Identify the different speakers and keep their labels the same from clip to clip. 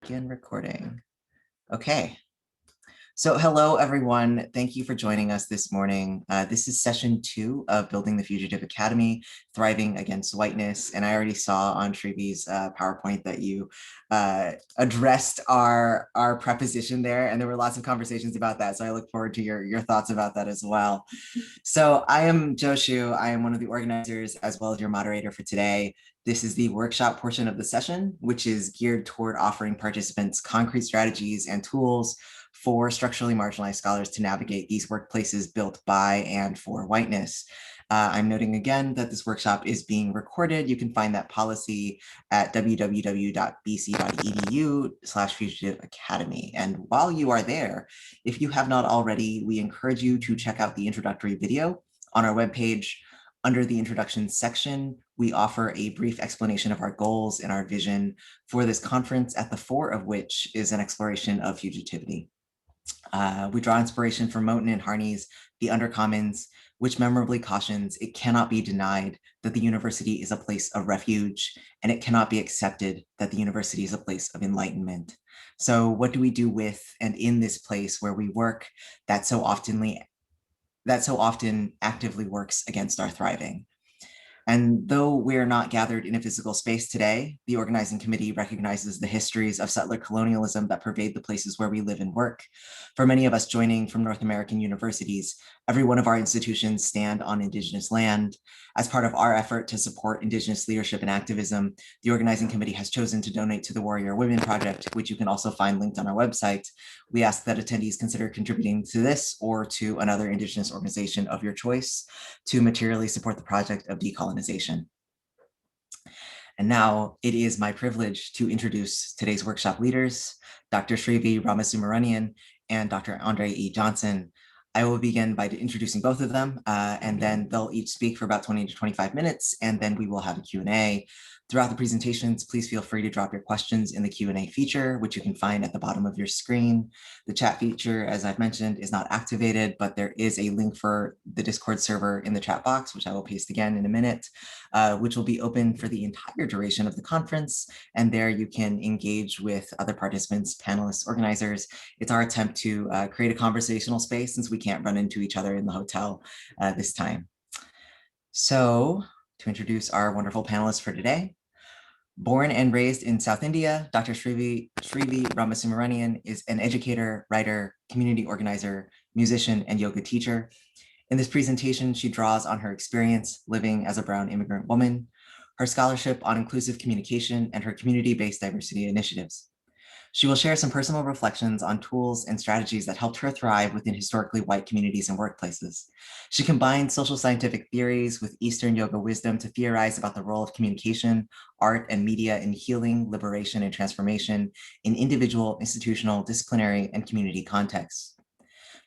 Speaker 1: Begin recording. Okay. So hello, everyone. Thank you for joining us this morning. This is session 2 of Building the Fugitive Academy, Thriving Against Whiteness. And I already saw on Srivi's PowerPoint that you addressed our preposition there, and there were lots of conversations about that. So I look forward to your thoughts about that as well. So I am Jo Hsu. I am one of the organizers as well as your moderator for today. This is the workshop portion of the session, which is geared toward offering participants concrete strategies and tools for structurally marginalized scholars to navigate these workplaces built by and for whiteness. I'm noting again that this workshop is being recorded. You can find that policy at www.bc.edu/fugitiveacademy. And while you are there, if you have not already, we encourage you to check out the introductory video on our webpage. Under the introduction section, we offer a brief explanation of our goals and our vision for this conference, at the fore of which is an exploration of fugitivity. We draw inspiration from Moten and Harney's The Undercommons, which memorably cautions it cannot be denied that the university is a place of refuge, and it cannot be accepted that the university is a place of enlightenment. So what do we do with and in this place where we work that so often actively works against our thriving? And though we're not gathered in a physical space today, the organizing committee recognizes the histories of settler colonialism that pervade the places where we live and work. For many of us joining from North American universities, every one of our institutions stand on Indigenous land. As part of our effort to support Indigenous leadership and activism, the organizing committee has chosen to donate to the Warrior Women Project, which you can also find linked on our website. We ask that attendees consider contributing to this or to another Indigenous organization of your choice to materially support the project of decolonization. And now it is my privilege to introduce today's workshop leaders, Dr. Srivi Ramasubramanian and Dr. Andre E. Johnson. I will begin by introducing both of them, and then they'll each speak for about 20 to 25 minutes, and then we will have a Q&A. Throughout the presentations, please feel free to drop your questions in the Q&A feature, which you can find at the bottom of your screen. The chat feature, as I've mentioned, is not activated, but there is a link for the Discord server in the chat box, which I will paste again in a minute, which will be open for the entire duration of the conference. And there you can engage with other participants, panelists, organizers. It's our attempt to create a conversational space since we can't run into each other in the hotel this time. So to introduce our wonderful panelists for today, born and raised in South India, Dr. Srivi Ramasubramanian is an educator, writer, community organizer, musician, and yoga teacher. In this presentation, she draws on her experience living as a brown immigrant woman, her scholarship on inclusive communication, and her community-based diversity initiatives. She will share some personal reflections on tools and strategies that helped her thrive within historically white communities and workplaces. She combines social scientific theories with Eastern yoga wisdom to theorize about the role of communication, art, and media in healing, liberation, and transformation in individual, institutional, disciplinary, and community contexts.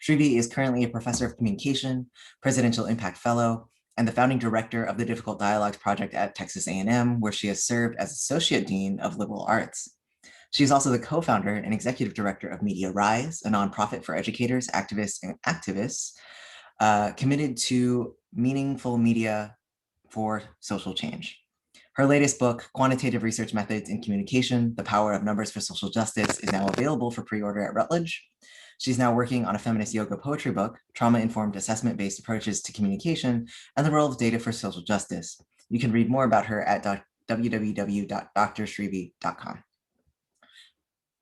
Speaker 1: Srivi is currently a professor of communication, presidential impact fellow, and the founding director of the Difficult Dialogues Project at Texas A&M, where she has served as associate dean of liberal arts. She is also the co-founder and executive director of Media Rise, a nonprofit for educators, activists, and activists committed to meaningful media for social change. Her latest book, Quantitative Research Methods in Communication, The Power of Numbers for Social Justice, is now available for pre-order at Routledge. She's now working on a feminist yoga poetry book, Trauma-Informed Assessment-Based Approaches to Communication, and the Role of Data for Social Justice. You can read more about her at www.drsrivi.com.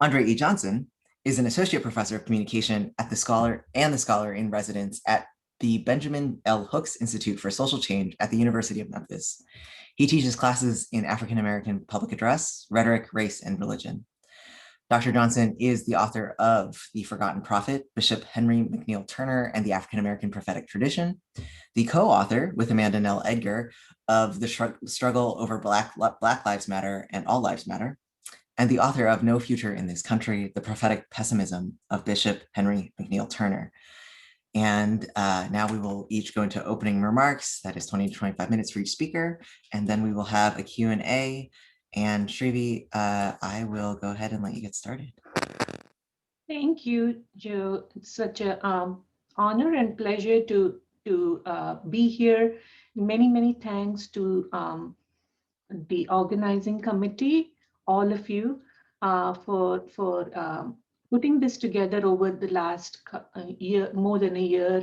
Speaker 1: Andre E. Johnson is an associate professor of communication at the Scholar in Residence at the Benjamin L. Hooks Institute for Social Change at the University of Memphis. He teaches classes in African American public address, rhetoric, race, and religion. Dr. Johnson is the author of The Forgotten Prophet, Bishop Henry McNeill Turner and the African American Prophetic Tradition, the co-author with Amanda Nell Edgar of The Struggle Over Black Lives Matter and All Lives Matter, and the author of No Future in This Country, The Prophetic Pessimism of Bishop Henry McNeill Turner. And now we will each go into opening remarks. That is 20 to 25 minutes for each speaker. And then we will have a Q&A. And Srivi, I will go ahead and let you get started.
Speaker 2: Thank you, Jo. It's such an honor and pleasure to be here. Many thanks to the organizing committee, all of you. for putting this together over the last year, more than a year,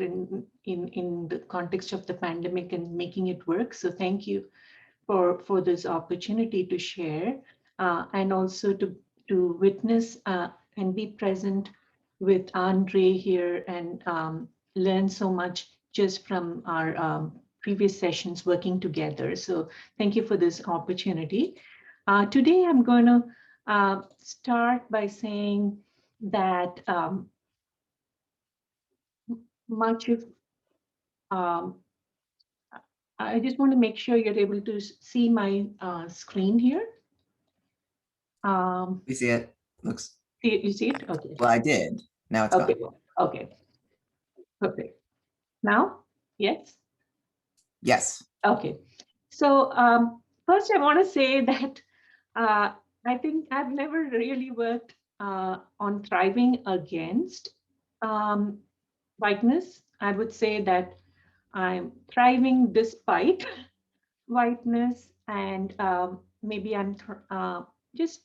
Speaker 2: in the context of the pandemic and making it work. So thank you for this opportunity to share, and also to witness and be present with Andre here, and learn so much just from our previous sessions working together. So thank you for this opportunity. Today I'm going to start by saying that much of um, I just want to make sure you're able to see my screen here.
Speaker 1: We see it. Looks.
Speaker 2: You see it? Okay.
Speaker 1: Well, I did. Now it's
Speaker 2: Okay.
Speaker 1: gone.
Speaker 2: Okay. Perfect. Now, yes.
Speaker 1: Yes.
Speaker 2: Okay. So first, I want to say that I think I've never really worked on thriving against whiteness. I would say that I'm thriving despite whiteness, and maybe I'm just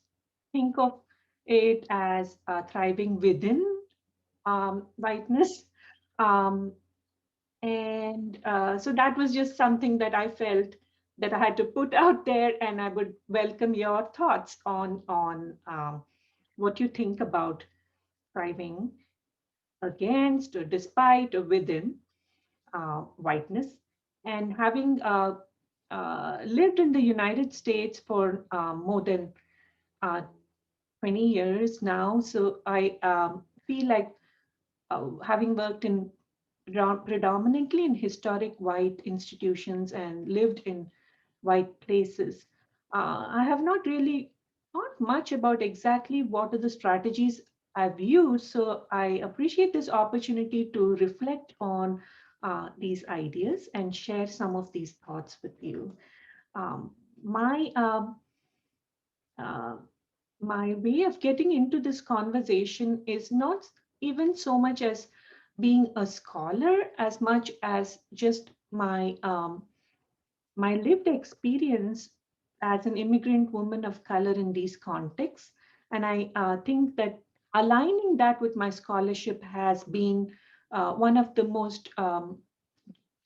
Speaker 2: think of it as thriving within whiteness. Um, and so that was just something that I felt that I had to put out there, and I would welcome your thoughts on what you think about thriving against or despite or within whiteness. And having lived in the United States for more than uh, 20 years now, so I feel like having worked in predominantly in historic white institutions and lived in white places, I have not really thought much about exactly what are the strategies I've used. So I appreciate this opportunity to reflect on these ideas and share some of these thoughts with you. Um, my uh, my way of getting into this conversation is not even so much as being a scholar as much as just my lived experience as an immigrant woman of color in these contexts. And I think that aligning that with my scholarship has been one of the most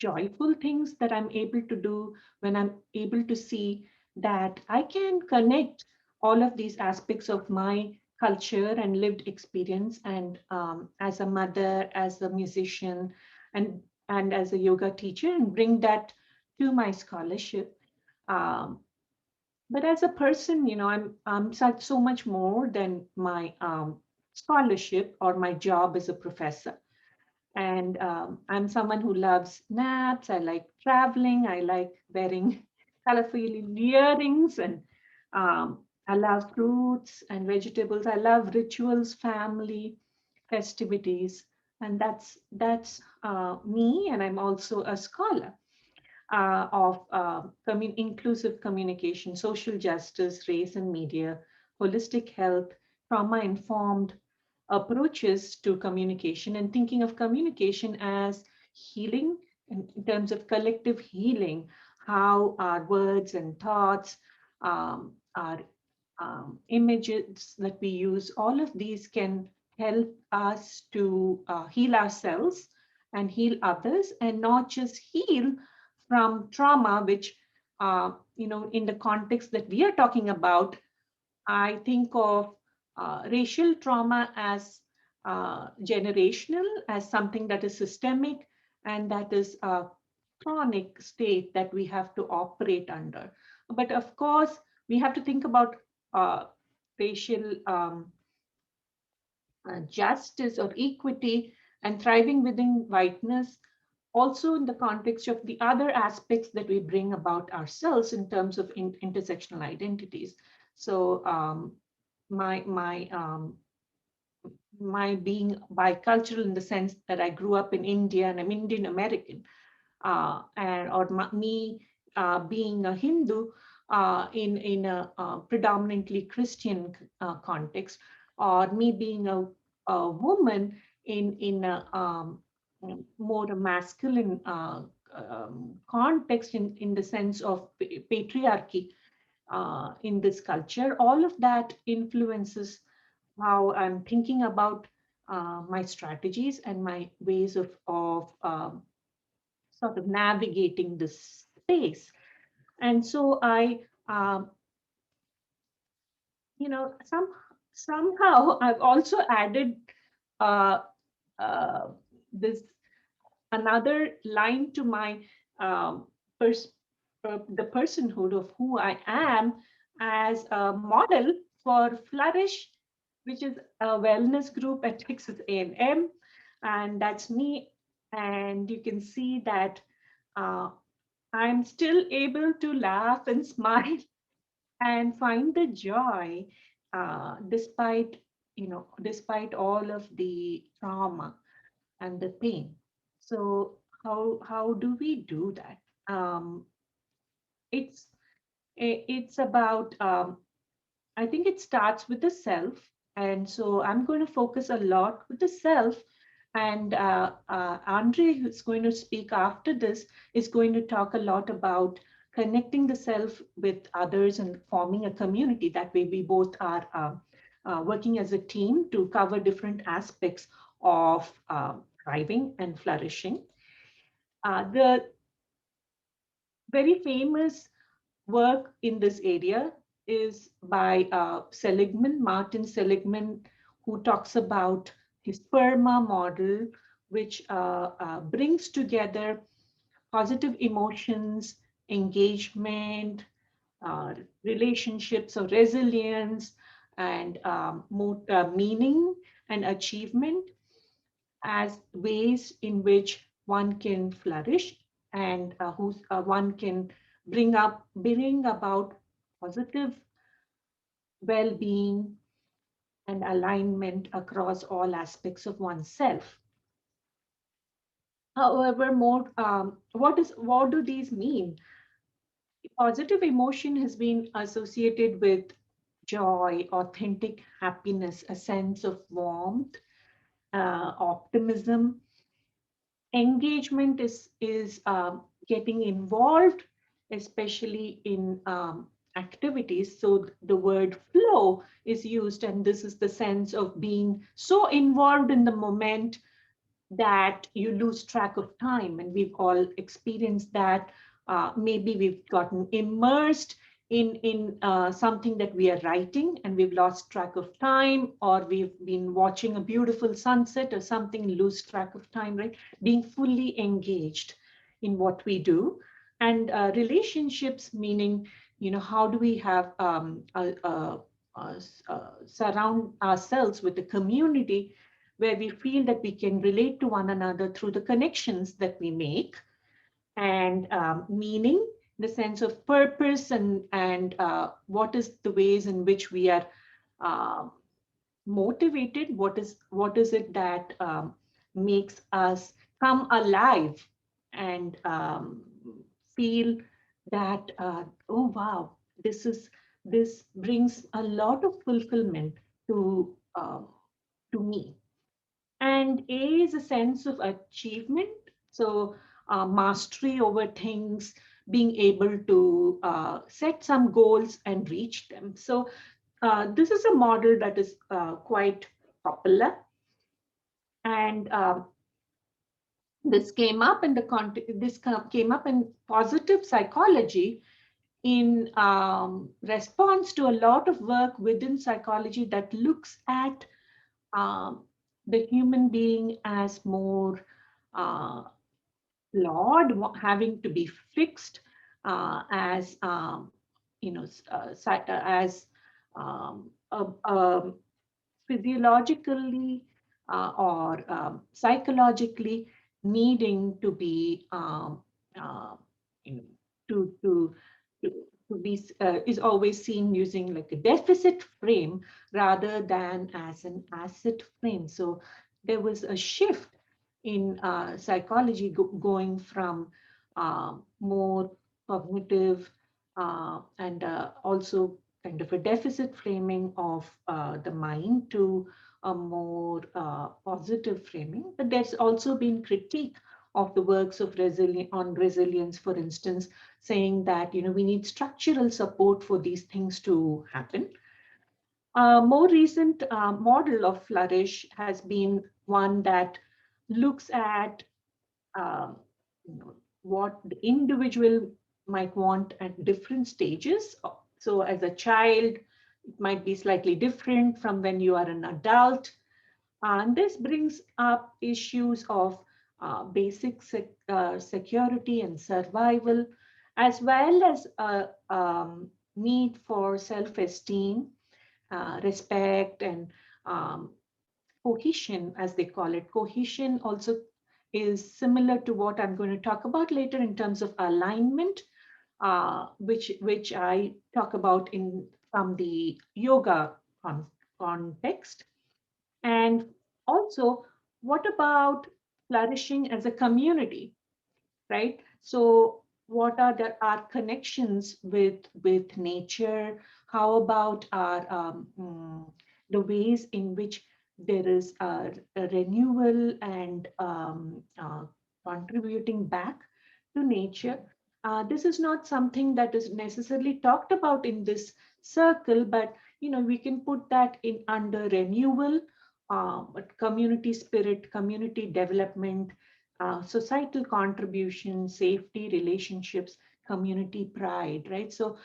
Speaker 2: joyful things that I'm able to do when I'm able to see that I can connect all of these aspects of my culture and lived experience, and as a mother, as a musician, and as a yoga teacher, and bring that to my scholarship. Um, but as a person, I'm such so much more than my scholarship or my job as a professor. And I'm someone who loves naps. I like traveling. I like wearing colorful earrings, and I love fruits and vegetables. I love rituals, family, festivities, and that's me. And I'm also a scholar of inclusive communication, social justice, race and media, holistic health, trauma-informed approaches to communication, and thinking of communication as healing in terms of collective healing, how our words and thoughts, our images that we use, all of these can help us to heal ourselves and heal others, and not just heal from trauma, which, in the context that we are talking about, I think of racial trauma as generational, as something that is systemic, and that is a chronic state that we have to operate under. But of course, we have to think about racial justice or equity and thriving within whiteness, also in the context of the other aspects that we bring about ourselves in terms of intersectional identities. So my being bicultural in the sense that I grew up in India and I'm Indian American, me being a Hindu in a predominantly Christian context, or me being a woman in a more a masculine context in the sense of patriarchy. in this culture. All of that influences how I'm thinking about my strategies and my ways of sort of navigating this space. And so I, um, somehow I've also added uh, uh, this another line to my um, pers- the personhood of who I am as a model for Flourish, which is a wellness group at Texas A&M, and that's me. And you can see that uh, I'm still able to laugh and smile and find the joy despite despite all of the trauma and the pain. So how do we do that? Um, it's it's about I think it starts with the self, and so I'm going to focus a lot with the self. And Andre, who's going to speak after this, is going to talk a lot about connecting the self with others and forming a community. That way, we both are working as a team to cover different aspects of thriving and flourishing. The very famous work in this area is by Martin Seligman, who talks about his PERMA model, which brings together positive emotions, engagement, uh, relationships or resilience, and meaning and achievement as ways in which one can flourish and one can bring about positive well-being and alignment across all aspects of oneself. However, more what do these mean? Positive emotion has been associated with joy, authentic happiness, a sense of warmth, optimism. Engagement is getting involved, especially in activities. So the word flow is used, and this is the sense of being so involved in the moment that you lose track of time. And we've all experienced that. Maybe we've gotten immersed in something that we are writing and we've lost track of time, or we've been watching a beautiful sunset or something, lose track of time, right? Being fully engaged in what we do. And relationships, meaning, how do we have surround ourselves with a community where we feel that we can relate to one another through the connections that we make, and meaning, the sense of purpose, and what is the ways in which we are uh, motivated, what is it that makes us come alive and feel that oh wow, this brings a lot of fulfillment to me. And A is a sense of achievement. So mastery over things, being able to set some goals and reach them. So this is a model that is quite popular. And this came up in the came up in positive psychology in response to a lot of work within psychology that looks at um, the human being as more uh, flawed, having to be fixed, as as physiologically or psychologically needing to be uh, you know, to to to be is always seen using like a deficit frame rather than as an asset frame. So there was a shift in psychology going from more cognitive and also kind of a deficit framing of the mind to a more positive framing. But there's also been critique of the works of on resilience, for instance, saying that we need structural support for these things to happen. A more recent model of flourish has been one that looks at um, what the individual might want at different stages. So as a child, it might be slightly different from when you are an adult. And this brings up issues of basic security and survival, as well as a need for self-esteem, respect, and um, cohesion, as they call it. Cohesion also is similar to what I'm going to talk about later in terms of alignment, which I talk about in from the yoga context. And also, what about flourishing as a community, right? So what are our connections with nature? How about the ways in which there is a renewal and contributing back to nature? This is not something that is necessarily talked about in this circle, but we can put that in under renewal, but community spirit, community development, societal contribution, safety, relationships, community pride, right? So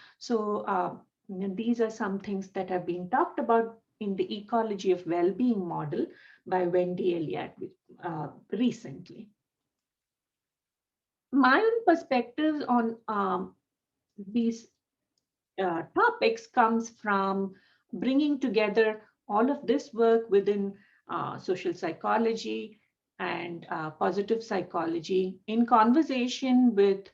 Speaker 2: these are some things that have been talked about in the ecology of well-being model by Wendy Elliott recently. My own perspective on these topics comes from bringing together all of this work within social psychology and positive psychology in conversation with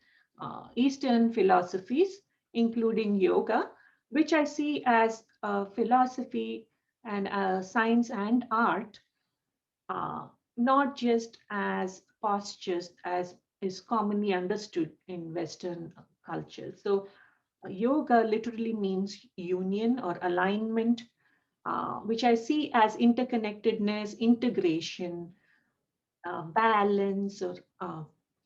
Speaker 2: Eastern philosophies, including yoga, which I see as a philosophy and a science and art, uh, not just as postures as is commonly understood in Western culture. So yoga literally means union or alignment, which I see as interconnectedness, integration, balance, or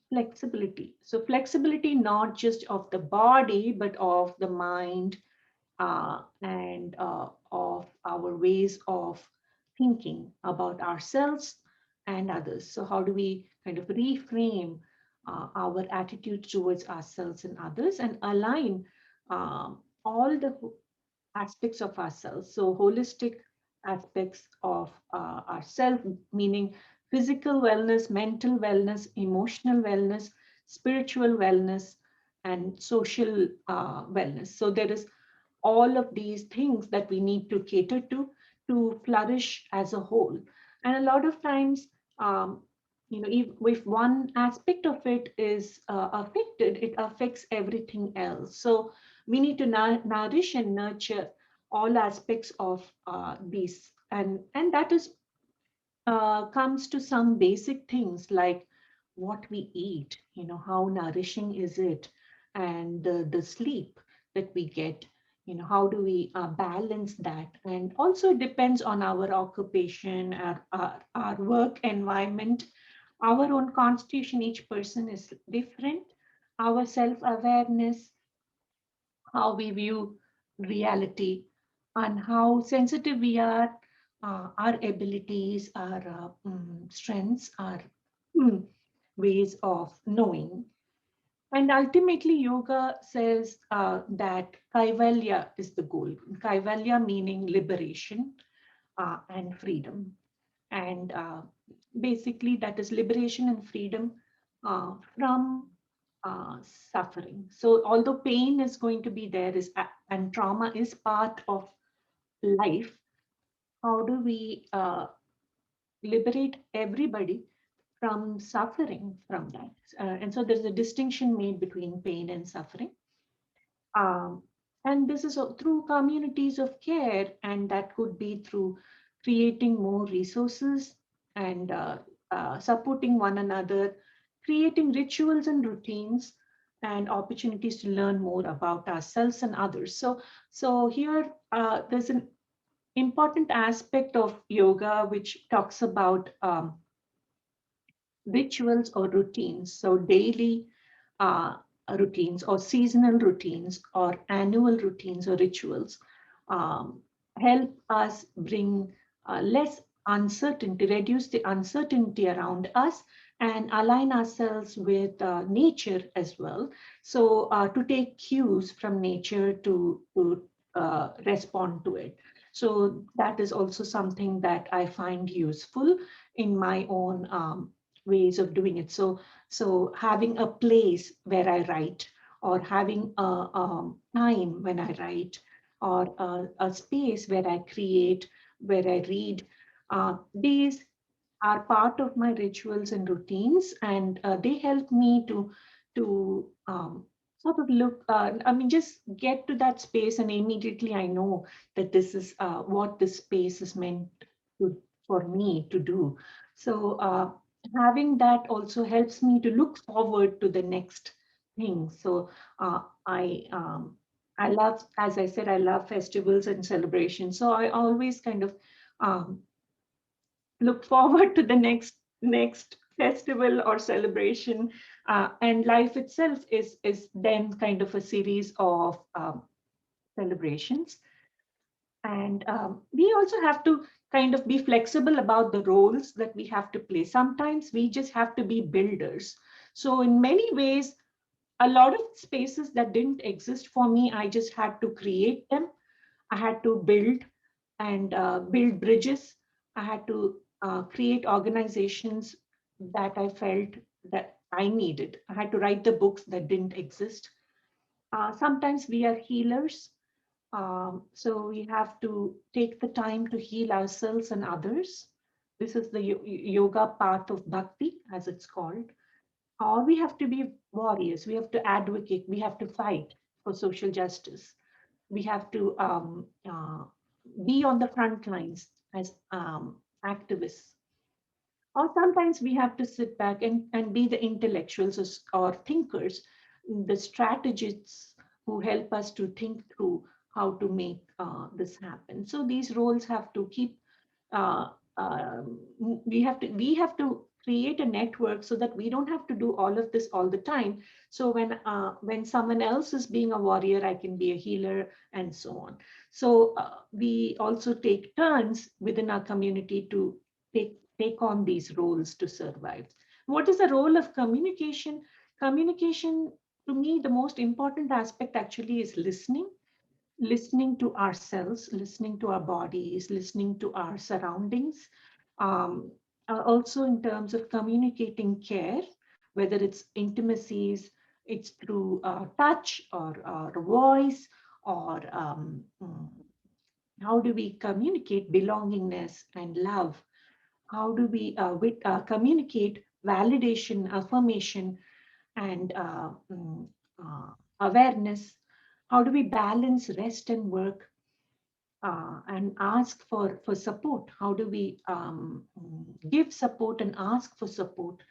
Speaker 2: flexibility. So flexibility not just of the body, but of the mind, and of our ways of thinking about ourselves and others. So how do we kind of reframe our attitude towards ourselves and others and align all the aspects of ourselves. So holistic aspects of ourself, meaning physical wellness, mental wellness, emotional wellness, spiritual wellness, and social wellness. So there is all of these things that we need to cater to flourish as a whole. And a lot of times, if one aspect of it is affected, it affects everything else. So we need to nourish and nurture all aspects of these, and that is comes to some basic things like what we eat, how nourishing is it, and the sleep that we get, how do we balance that? And also depends on our occupation, our work environment, our own constitution. Each person is different. Our self-awareness, how we view reality, and how sensitive we are, our abilities, our strengths, our mm, ways of knowing. And ultimately, yoga says that kaivalya is the goal. Kaivalya meaning liberation and freedom. And basically, that is liberation and freedom from suffering. So, although pain is going to be there, and trauma is part of life, how do we liberate everybody from suffering from that? And so, there's a distinction made between pain and suffering. Um, and this is through communities of care, and that could be through creating more resources and supporting one another, creating rituals and routines and opportunities to learn more about ourselves and others. So here there's an important aspect of yoga which talks about rituals or routines, so daily routines or seasonal routines or annual routines or rituals, um, help us bring less uncertainty, reduce the uncertainty around us, and align ourselves with nature as well. So to take cues from nature to respond to it. So that is also something that I find useful in my own ways of doing it. So having a place where I write, or having a time when I write, or a space where I create, where I read, these are part of my rituals and routines, and they help me to sort of look. I mean, just get to that space, and immediately I know that this is what this space is meant to, for me to do. So having that also helps me to look forward to the next thing. So I love, as I said, I love festivals and celebrations. So I always kind of um, look forward to the next festival or celebration, and life itself is then kind of a series of celebrations. And we also have to kind of be flexible about the roles that we have to play. Sometimes we just have to be builders. So in many ways, a lot of spaces that didn't exist for me, I just had to create them. I had to build and build bridges. I had to create organizations that I felt that I needed. I had to write the books that didn't exist. Sometimes we are healers. So we have to take the time to heal ourselves and others. This is the yoga path of Bhakti, as it's called. Or we have to be warriors. We have to advocate. We have to fight for social justice. We have to be on the front lines as activists. Or sometimes we have to sit back and be the intellectuals or thinkers, the strategists who help us to think through how to make this happen. So these roles have to keep, uh, we have to create a network so that we don't have to do all of this all the time. So when someone else is being a warrior, I can be a healer, and so on. So we also take turns within our community to take on these roles to survive. What is the role of communication? Communication, to me, the most important aspect actually is listening to ourselves, listening to our bodies, listening to our surroundings. Um, Also, in terms of communicating care, whether it's intimacies, it's through touch or voice, or how do we communicate belongingness and love? How do we communicate validation, affirmation, and awareness? How do we balance rest and work, and ask for support? How do we give support and ask for support?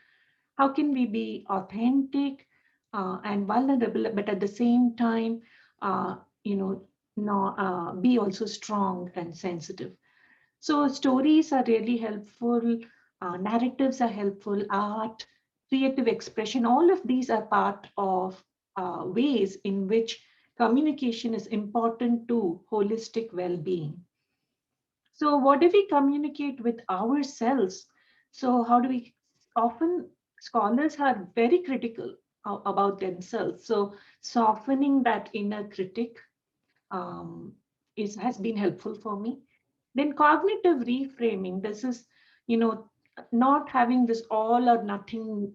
Speaker 2: How can we be authentic and vulnerable, but at the same time, uh, you know, be also strong and sensitive? So stories are really helpful, narratives are helpful, art, creative expression, all of these are part of ways in which communication is important to holistic well-being. So what do we communicate with ourselves? So how do we, often scholars are very critical about themselves. So softening that inner critic um, has been helpful for me. Then cognitive reframing. This is, not having this all or nothing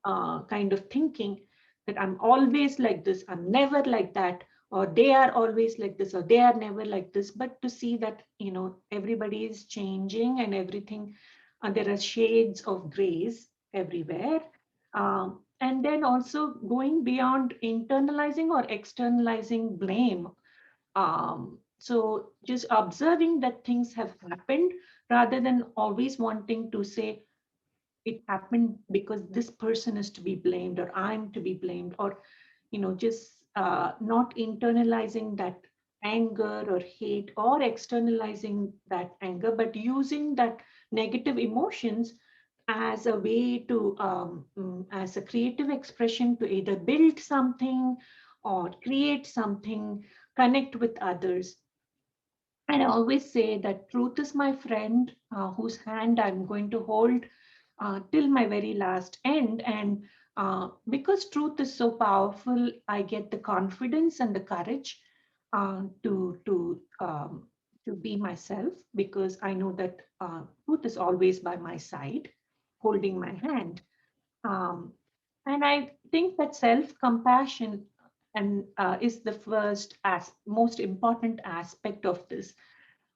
Speaker 2: kind of thinking, that I'm always like this, I'm never like that, or they are always like this, or they are never like this. But to see that, everybody is changing and everything, there are shades of grays everywhere. And then also going beyond internalizing or externalizing blame. So just observing that things have happened, rather than always wanting to say it happened because this person is to be blamed, or I'm to be blamed, or just not internalizing that anger or hate, or externalizing that anger, but using that negative emotions as a way to, as a creative expression to either build something or create something, connect with others. And I always say that truth is my friend, whose hand I'm going to hold till my very last end. And because truth is so powerful, I get the confidence and the courage to be myself, because I know that truth is always by my side, holding my hand. Um, and I think that self-compassion and is the first as most important aspect of this.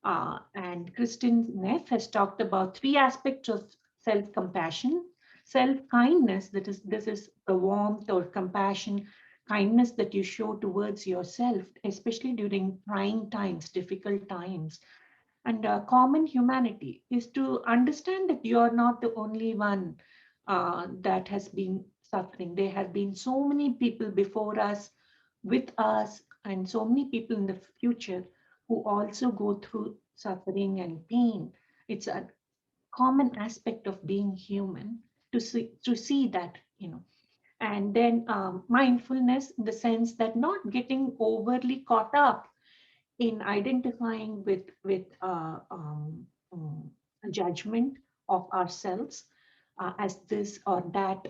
Speaker 2: And Kristin Neff has talked about three aspects of self-compassion: self-kindness, that is, this is the warmth or compassion, kindness that you show towards yourself, especially during trying times, difficult times. And common humanity is to understand that you are not the only one that has been suffering. There have been so many people before us, with us, and so many people in the future who also go through suffering and pain. It's a common aspect of being human to see that, and then mindfulness, in the sense that not getting overly caught up in identifying with judgment of ourselves as this or that,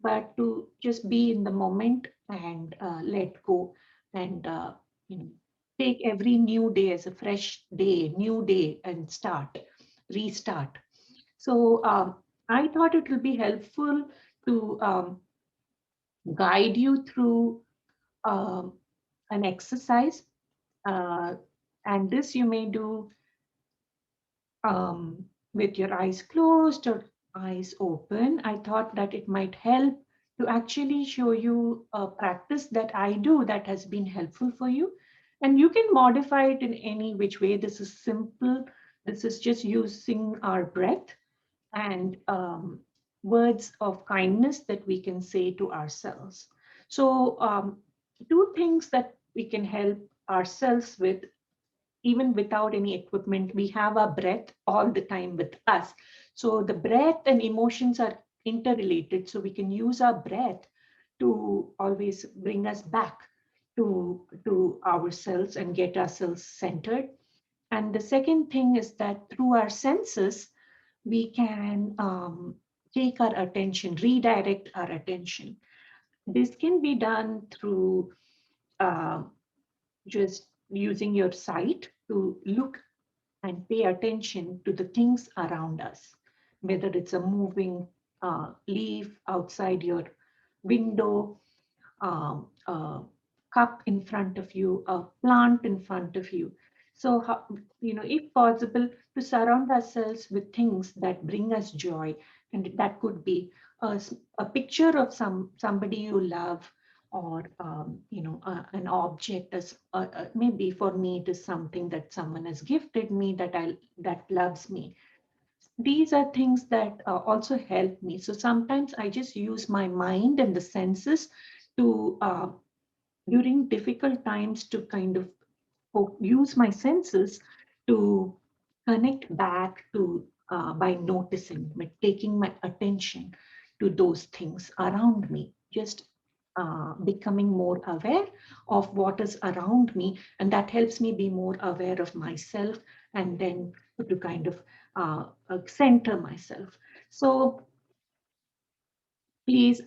Speaker 2: but to just be in the moment and let go, and you know, take every new day as a fresh day, new day, and restart. So I thought it will be helpful to guide you through um, an exercise, uh, and this you may do with your eyes closed or eyes open. I thought that it might help to actually show you a practice that I do that has been helpful for you. And you can modify it in any which way. This is simple. This is just using our breath and words of kindness that we can say to ourselves. So, two things that we can help ourselves with, even without any equipment. We have our breath all the time with us. So the breath and emotions are interrelated. So we can use our breath to always bring us back to ourselves and get ourselves centered. And the second thing is that through our senses, we can take our attention, redirect our attention. This can be done through uh, just using your sight to look and pay attention to the things around us, whether it's a moving leaf outside your window, a cup in front of you, a plant in front of you. So, if possible, to surround ourselves with things that bring us joy, and that could be a picture of somebody you love, or an object. As maybe for me, it is something that someone has gifted me that loves me. These are things that also help me. So sometimes I just use my mind and the senses to during difficult times to kind of use my senses to connect back to by noticing, by taking my attention to those things around me, just becoming more aware of what is around me, and that helps me be more aware of myself, and then to kind of center myself. So please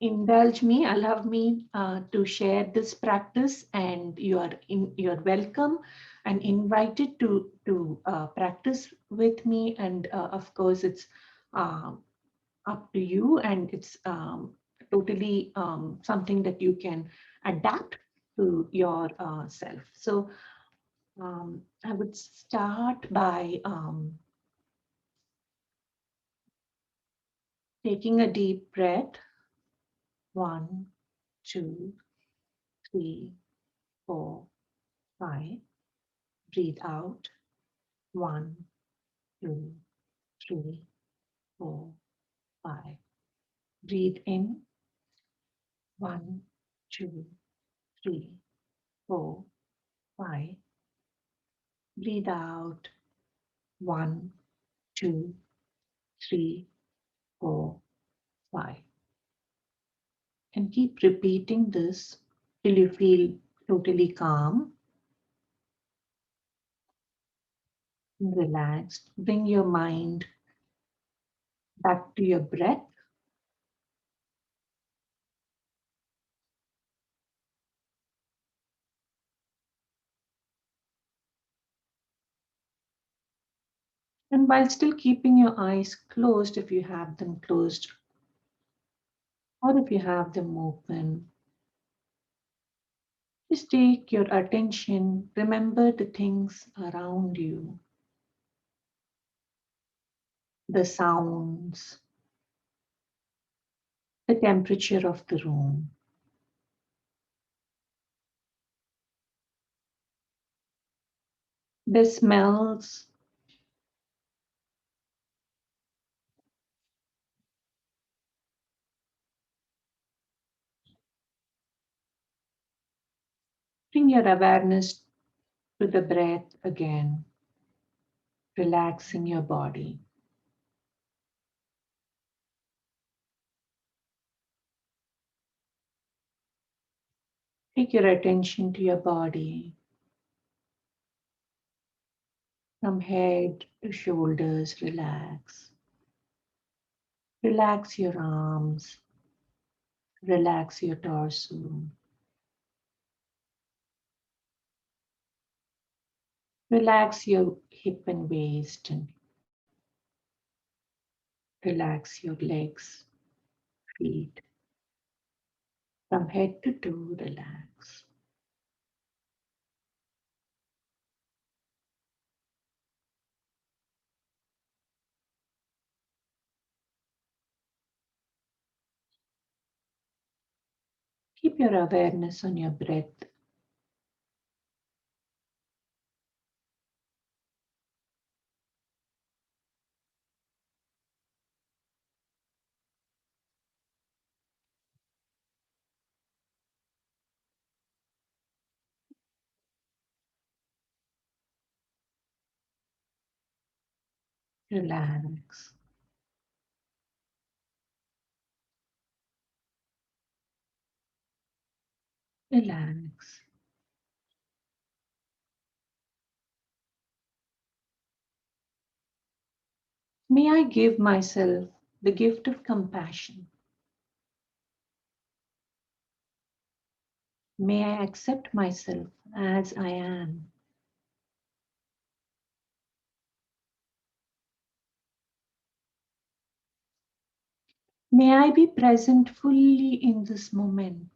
Speaker 2: indulge me, allow me to share this practice, and you're welcome and invited to practice with me. And of course, it's uh, up to you, and it's totally something that you can adapt to your self. So I would start by taking a deep breath. 1, 2, 3, 4, 5. Breathe out. 1, 2, 3, 4, 5. Breathe in. 1, 2, 3, 4, 5. Breathe out. 1, 2, 3, 4, 5. And keep repeating this till you feel totally calm, relaxed. Bring your mind back to your breath. And while still keeping your eyes closed, if you have them closed, or if you have them open, just take your attention, remember the things around you, the sounds, the temperature of the room, the smells, bring your awareness to the breath again, relaxing your body. Take your attention to your body, from head to shoulders, relax. Relax your arms, relax your torso. Relax your hip and waist and relax your legs, feet. From head to toe, relax. Keep your awareness on your breath. Relax. Relax. May I give myself the gift of compassion. May I accept myself as I am. May I be present fully in this moment,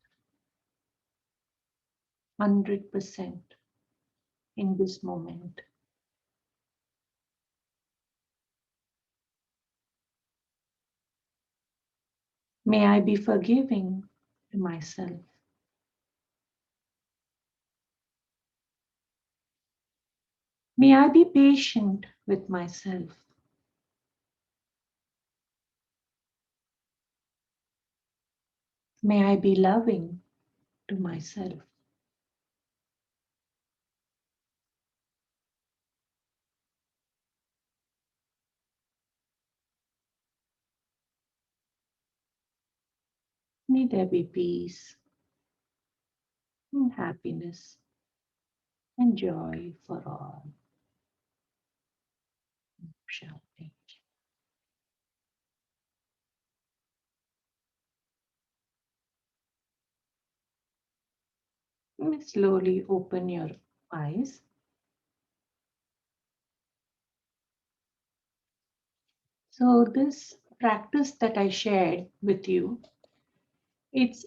Speaker 2: 100% in this moment. May I be forgiving to myself. May I be patient with myself. May I be loving to myself. May there be peace and happiness and joy for all. Shanti. Slowly open your eyes. So this practice that I shared with you, it's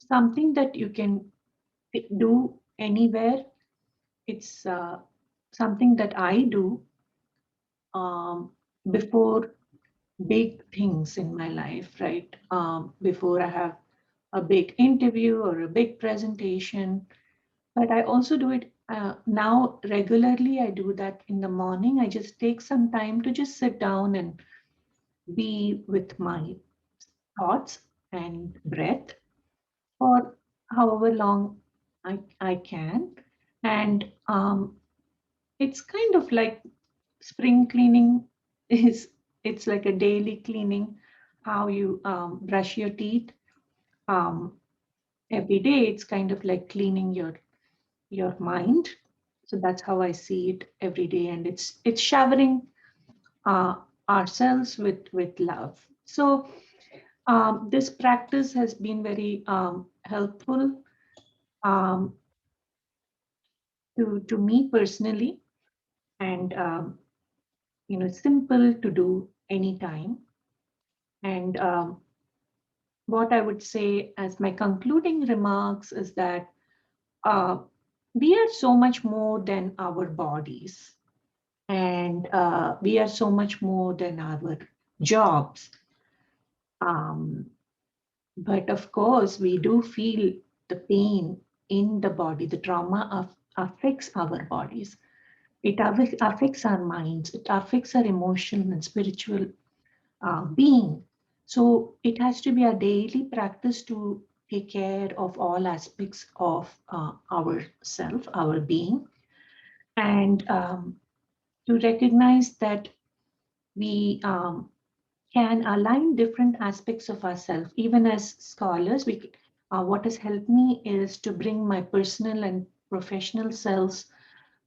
Speaker 2: something that you can do anywhere. It's something that I do before big things in my life, right? Before I have a big interview or a big presentation. But I also do it now regularly. I do that in the morning. I just take some time to just sit down and be with my thoughts and breath for however long I can. And it's kind of like spring cleaning is it's like a daily cleaning, how you brush your teeth. Um, every day, it's kind of like cleaning your mind. So that's how I see it every day, and it's showering uh, ourselves with love. So this practice has been very helpful um, to me personally, and simple to do anytime. And what I would say as my concluding remarks is that uh, we are so much more than our bodies, and we are so much more than our jobs. Um, but of course, we do feel the pain in the body. The trauma affects our bodies. It affects our minds. It affects our emotional and spiritual being. So it has to be a daily practice to take care of all aspects of our self, our being, and to recognize that we can align different aspects of ourselves. Even as scholars, what has helped me is to bring my personal and professional selves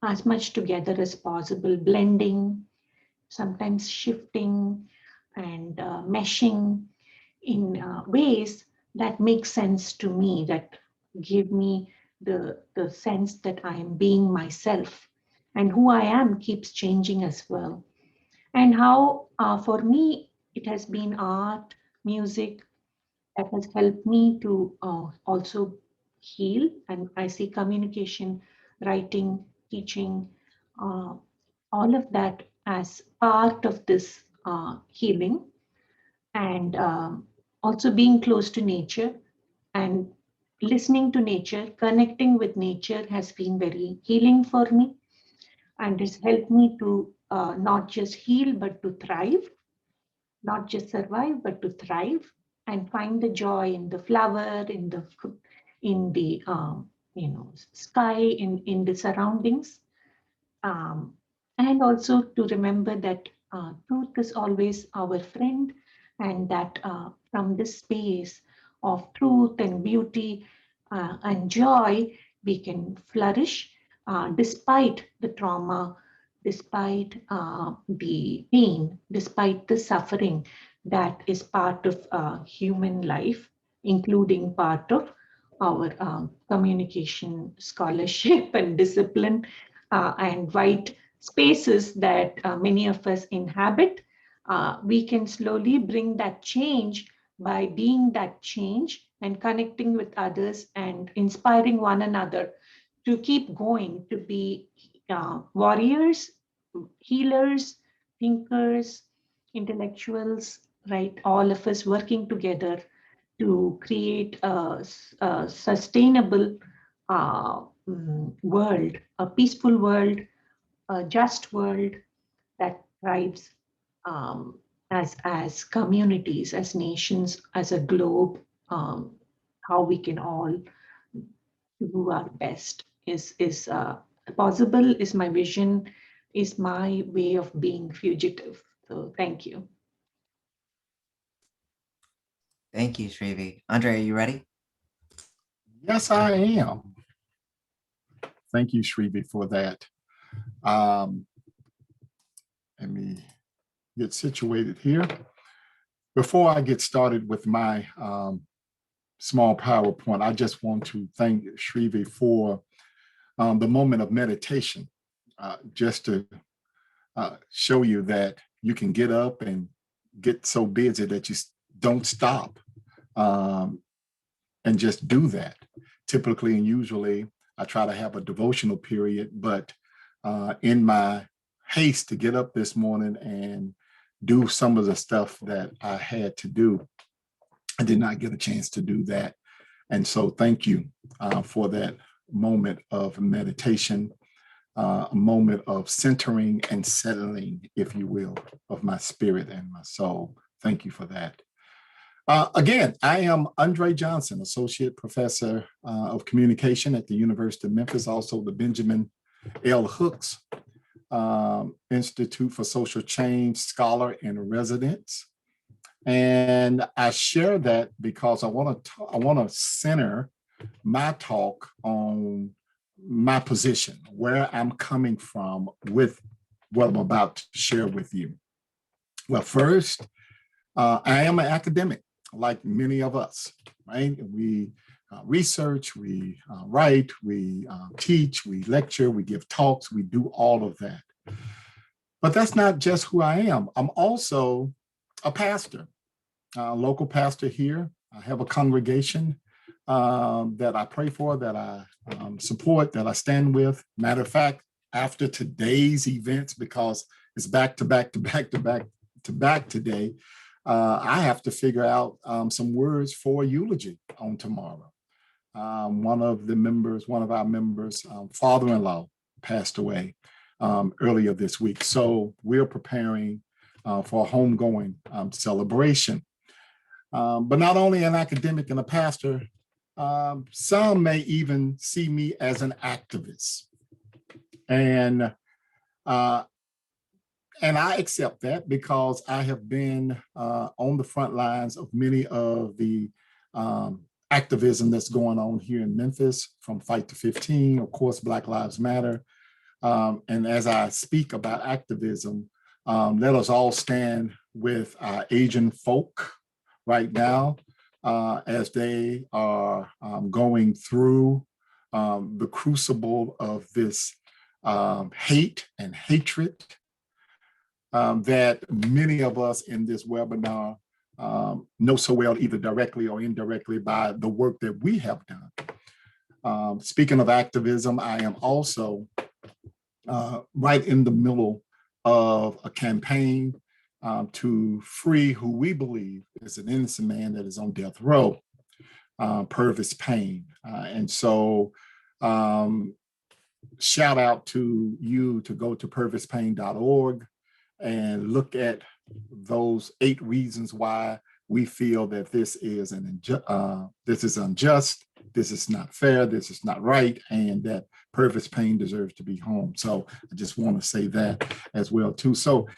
Speaker 2: as much together as possible, blending, sometimes shifting and meshing in ways that make sense to me, that give me the sense that I am being myself, and who I am keeps changing as well. And how, for me, it has been art, music that has helped me to also heal. And I see communication, writing, teaching, uh, all of that as part of this healing. And also being close to nature and listening to nature, connecting with nature has been very healing for me, and has helped me to not just heal but to thrive, not just survive but to thrive, and find the joy in the flower, in the sky, in the surroundings, um, and also to remember that truth is always our friend, and that from this space of truth and beauty and joy, we can flourish despite the trauma, despite the pain, despite the suffering that is part of human life, including part of our communication scholarship and discipline and white spaces that many of us inhabit. We can slowly bring that change by being that change and connecting with others and inspiring one another to keep going, to be warriors, healers, thinkers, intellectuals, right? All of us working together to create a sustainable world, a peaceful world, a just world that thrives um, as communities, as nations, as a globe. How we can all do our best is possible. Is my vision. Is my way of being fugitive. So thank you.
Speaker 1: Thank you, Srivi. Andre, are you ready?
Speaker 3: Yes, I am. Thank you, Srivi, for that. Um, let me get situated here. Before I get started with my small PowerPoint, I just want to thank Srivi for the moment of meditation, just to show you that you can get up and get so busy that you don't stop and just do that. Typically and usually, I try to have a devotional period, but in my haste to get up this morning and do some of the stuff that I had to do, I did not get a chance to do that. And so thank you for that moment of meditation, a moment of centering and settling, if you will, of my spirit and my soul. Thank you for that. Again, I am Andre Johnson, Associate Professor of Communication at the University of Memphis, also the Benjamin L. Hooks Institute for Social Change Scholar in Residence. And I share that because I want to center my talk on my position, where I'm coming from with what I'm about to share with you. Well, first, I am an academic, like many of us, right? We research, we write, we teach, we lecture, we give talks, we do all of that. But that's not just who I am. I'm also a pastor, a local pastor here. I have a congregation that I pray for, that I support, that I stand with. Matter of fact, after today's events, because it's back to back to back to back to back today, I have to figure out some words for eulogy on tomorrow. One of our members, father-in-law, passed away earlier this week. So we're preparing for a homegoing celebration. But not only an academic and a pastor, some may even see me as an activist. And I accept that because I have been on the front lines of many of the activism that's going on here in Memphis, from Fight to 15, of course, Black Lives Matter. And as I speak about activism, let us all stand with our Asian folk right now as they are going through the crucible of this hate and hatred that many of us in this webinar know so well, either directly or indirectly, by the work that we have done. Speaking of activism, I am also right in the middle of a campaign to free who we believe is an innocent man that is on death row, Purvis Payne. And so shout out to you to go to purvispayne.org and look at those 8 reasons why we feel that this is unjust, this is not fair, this is not right, and that Purvis Payne deserves to be home. So I just want to say that as well too. So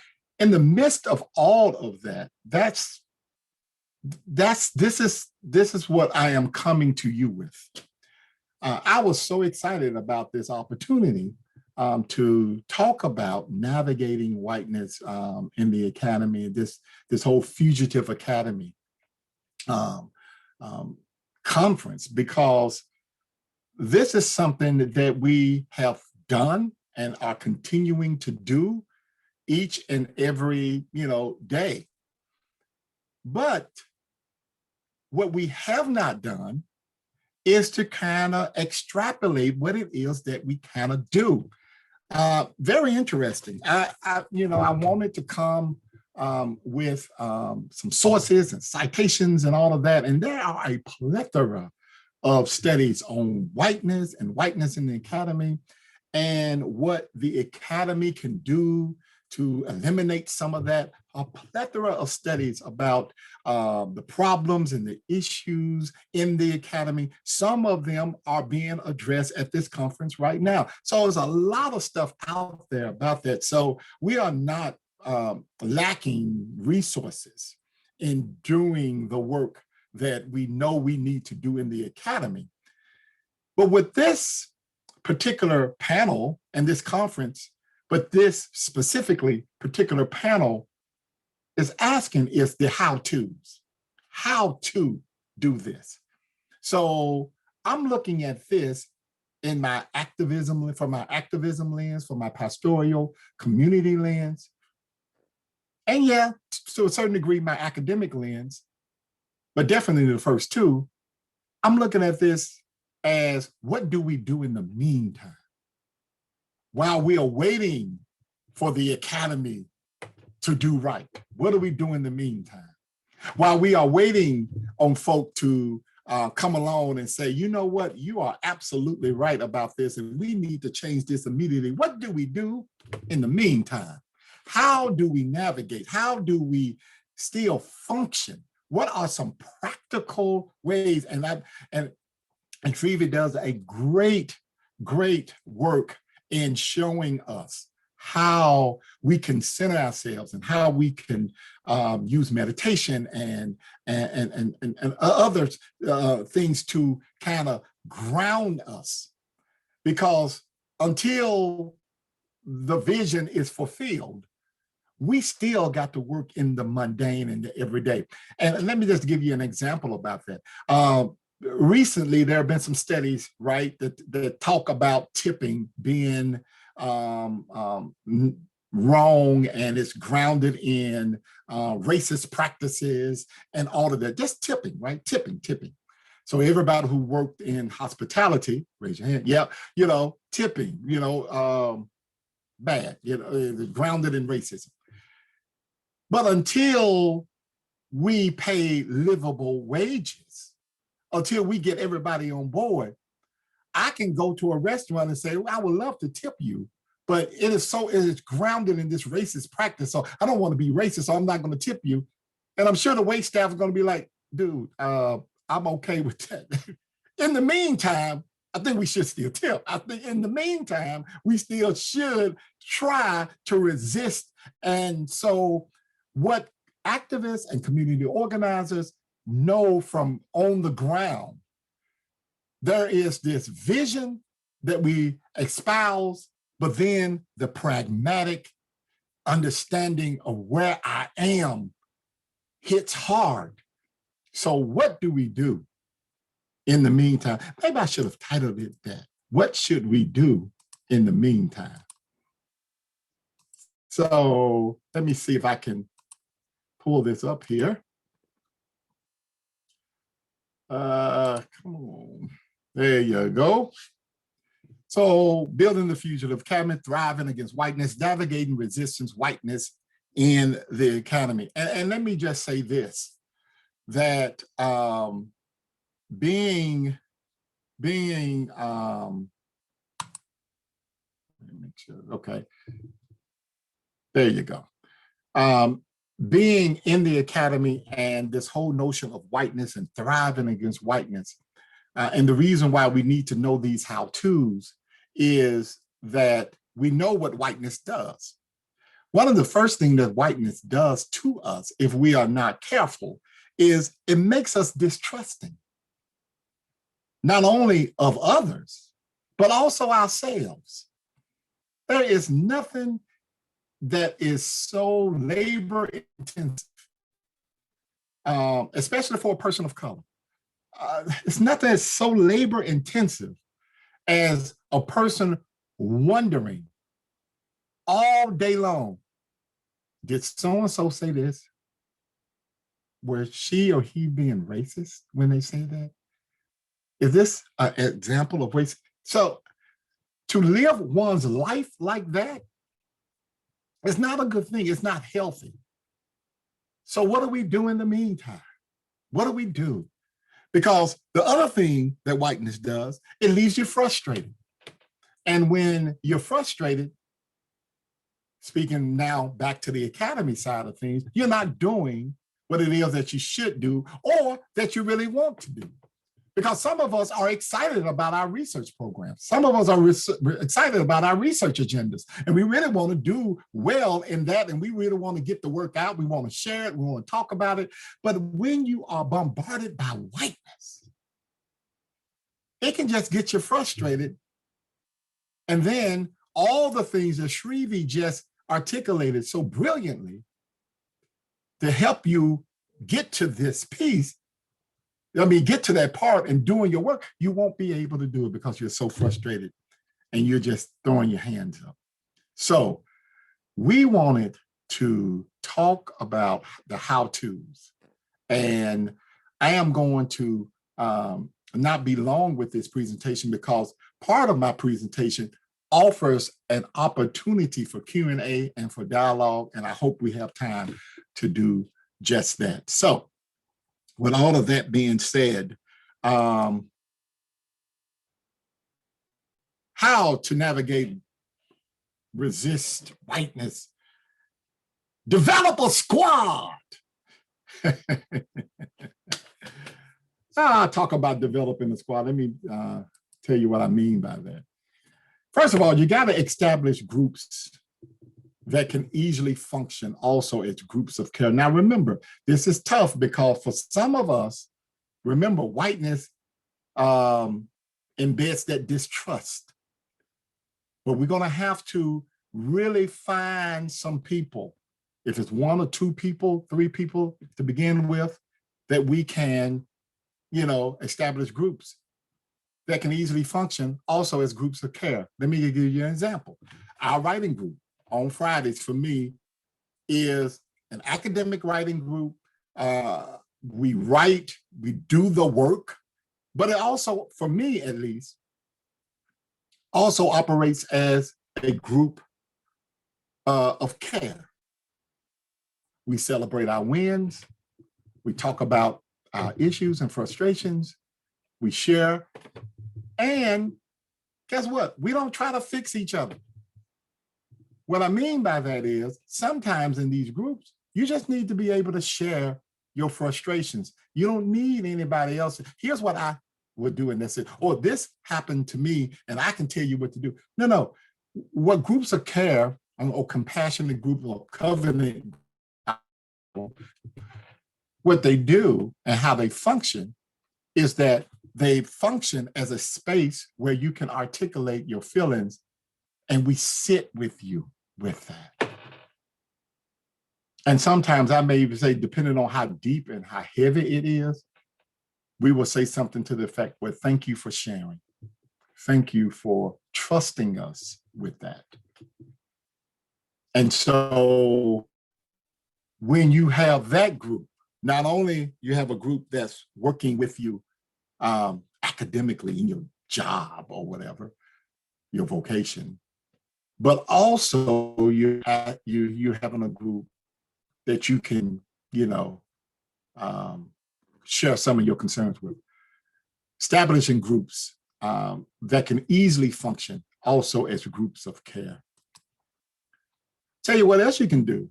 Speaker 3: in the midst of all of that, this is what I am coming to you with. I was so excited about this opportunity to talk about navigating whiteness in the academy, this whole Fugitive Academy conference, because this is something that we have done and are continuing to do each and every day. But what we have not done is to kind of extrapolate what it is that we kind of do. Very interesting. I wanted to come with some sources and citations and all of that. And there are a plethora of studies on whiteness and whiteness in the academy and what the academy can do to eliminate some of that. A plethora of studies about the problems and the issues in the academy. Some of them are being addressed at this conference right now. So there's a lot of stuff out there about that. So we are not lacking resources in doing the work that we know we need to do in the academy. But with this particular panel and this conference, but this specifically particular panel is asking is the how-tos, how to do this. So I'm looking at this in my activism, from my activism lens, from my pastoral community lens, and yeah, to a certain degree, my academic lens, but definitely the first two. I'm looking at this as, what do we do in the meantime? While we are waiting for the academy to do right, what do we do in the meantime? While we are waiting on folk to come along and say, you know what, you are absolutely right about this, and we need to change this immediately. What do we do in the meantime? How do we navigate? How do we still function? What are some practical ways? And Srivi does a great work in showing us how we can center ourselves and how we can use meditation and other things to kind of ground us. Because until the vision is fulfilled, we still got to work in the mundane and the everyday. And let me just give you an example about that. Recently, there have been some studies, right, that talk about tipping being wrong, and it's grounded in racist practices and all of that. Just tipping, right? Tipping. So everybody who worked in hospitality, raise your hand. Yeah, tipping, bad, grounded in racism. But until we pay livable wages, until we get everybody on board, I can go to a restaurant and say, well, I would love to tip you, but it is grounded in this racist practice. So I don't want to be racist, so I'm not going to tip you. And I'm sure the wait staff is going to be like, dude, I'm okay with that. In the meantime, I think we should still tip. I think in the meantime, we still should try to resist. And so what activists and community organizers know from on the ground, there is this vision that we espouse, but then the pragmatic understanding of where I am hits hard. So what do we do in the meantime? Maybe I should have titled it that. What should we do in the meantime? So let me see if I can pull this up here. Come on. There you go. So building the fugitive academy, thriving against whiteness, navigating resistance, whiteness in the academy. And let me just say this, that being okay, there you go. Being in the academy and this whole notion of whiteness and thriving against whiteness. And the reason why we need to know these how-tos is that we know what whiteness does. One of the first things that whiteness does to us, if we are not careful, is it makes us distrusting, not only of others, but also ourselves. There is nothing that is so labor intensive, especially for a person of color. It's nothing that's so labor intensive as a person wondering all day long, did so-and-so say this? Was she or he being racist when they say that? Is this an example of race? So to live one's life like that, it's not a good thing. It's not healthy. So what do we do in the meantime? What do we do? Because the other thing that whiteness does, it leaves you frustrated. And when you're frustrated, speaking now back to the academy side of things, you're not doing what it is that you should do or that you really want to do. Because some of us are excited about our research programs. Some of us are excited about our research agendas. And we really want to do well in that. And we really want to get the work out. We want to share it. We want to talk about it. But when you are bombarded by whiteness, it can just get you frustrated. And then all the things that Srivi just articulated so brilliantly to help you get to this piece, get to that part and doing your work, you won't be able to do it because you're so frustrated and you're just throwing your hands up. So we wanted to talk about the how-tos. And I am going to not be long with this presentation because part of my presentation offers an opportunity for Q&A and for dialogue, and I hope we have time to do just that. So with all of that being said, how to navigate, resist whiteness, develop a squad. I'll talk about developing a squad. Let me tell you what I mean by that. First of all, you got to establish groups that can easily function also as groups of care. Now, remember, this is tough because for some of us, remember, whiteness embeds that distrust. But we're going to have to really find some people, if it's one or two people, three people to begin with, that we can, establish groups that can easily function also as groups of care. Let me give you an example. Our writing group on Fridays for me is an academic writing group. We write, we do the work, but it also, for me at least, also operates as a group of care. We celebrate our wins. We talk about our issues and frustrations. We share. And guess what? We don't try to fix each other. What I mean by that is sometimes in these groups, you just need to be able to share your frustrations. You don't need anybody else. Here's what I would do in this, or this happened to me and I can tell you what to do. No. What groups of care or compassionate group or covenant, what they do and how they function is that they function as a space where you can articulate your feelings, and we sit with you with that. And sometimes I may even say, depending on how deep and how heavy it is, we will say something to the effect, well, thank you for sharing. Thank you for trusting us with that. And so when you have that group, not only you have a group that's working with you academically in your job or whatever, your vocation, but also you're having a group that you can, share some of your concerns with. Establishing groups that can easily function also as groups of care. Tell you what else you can do.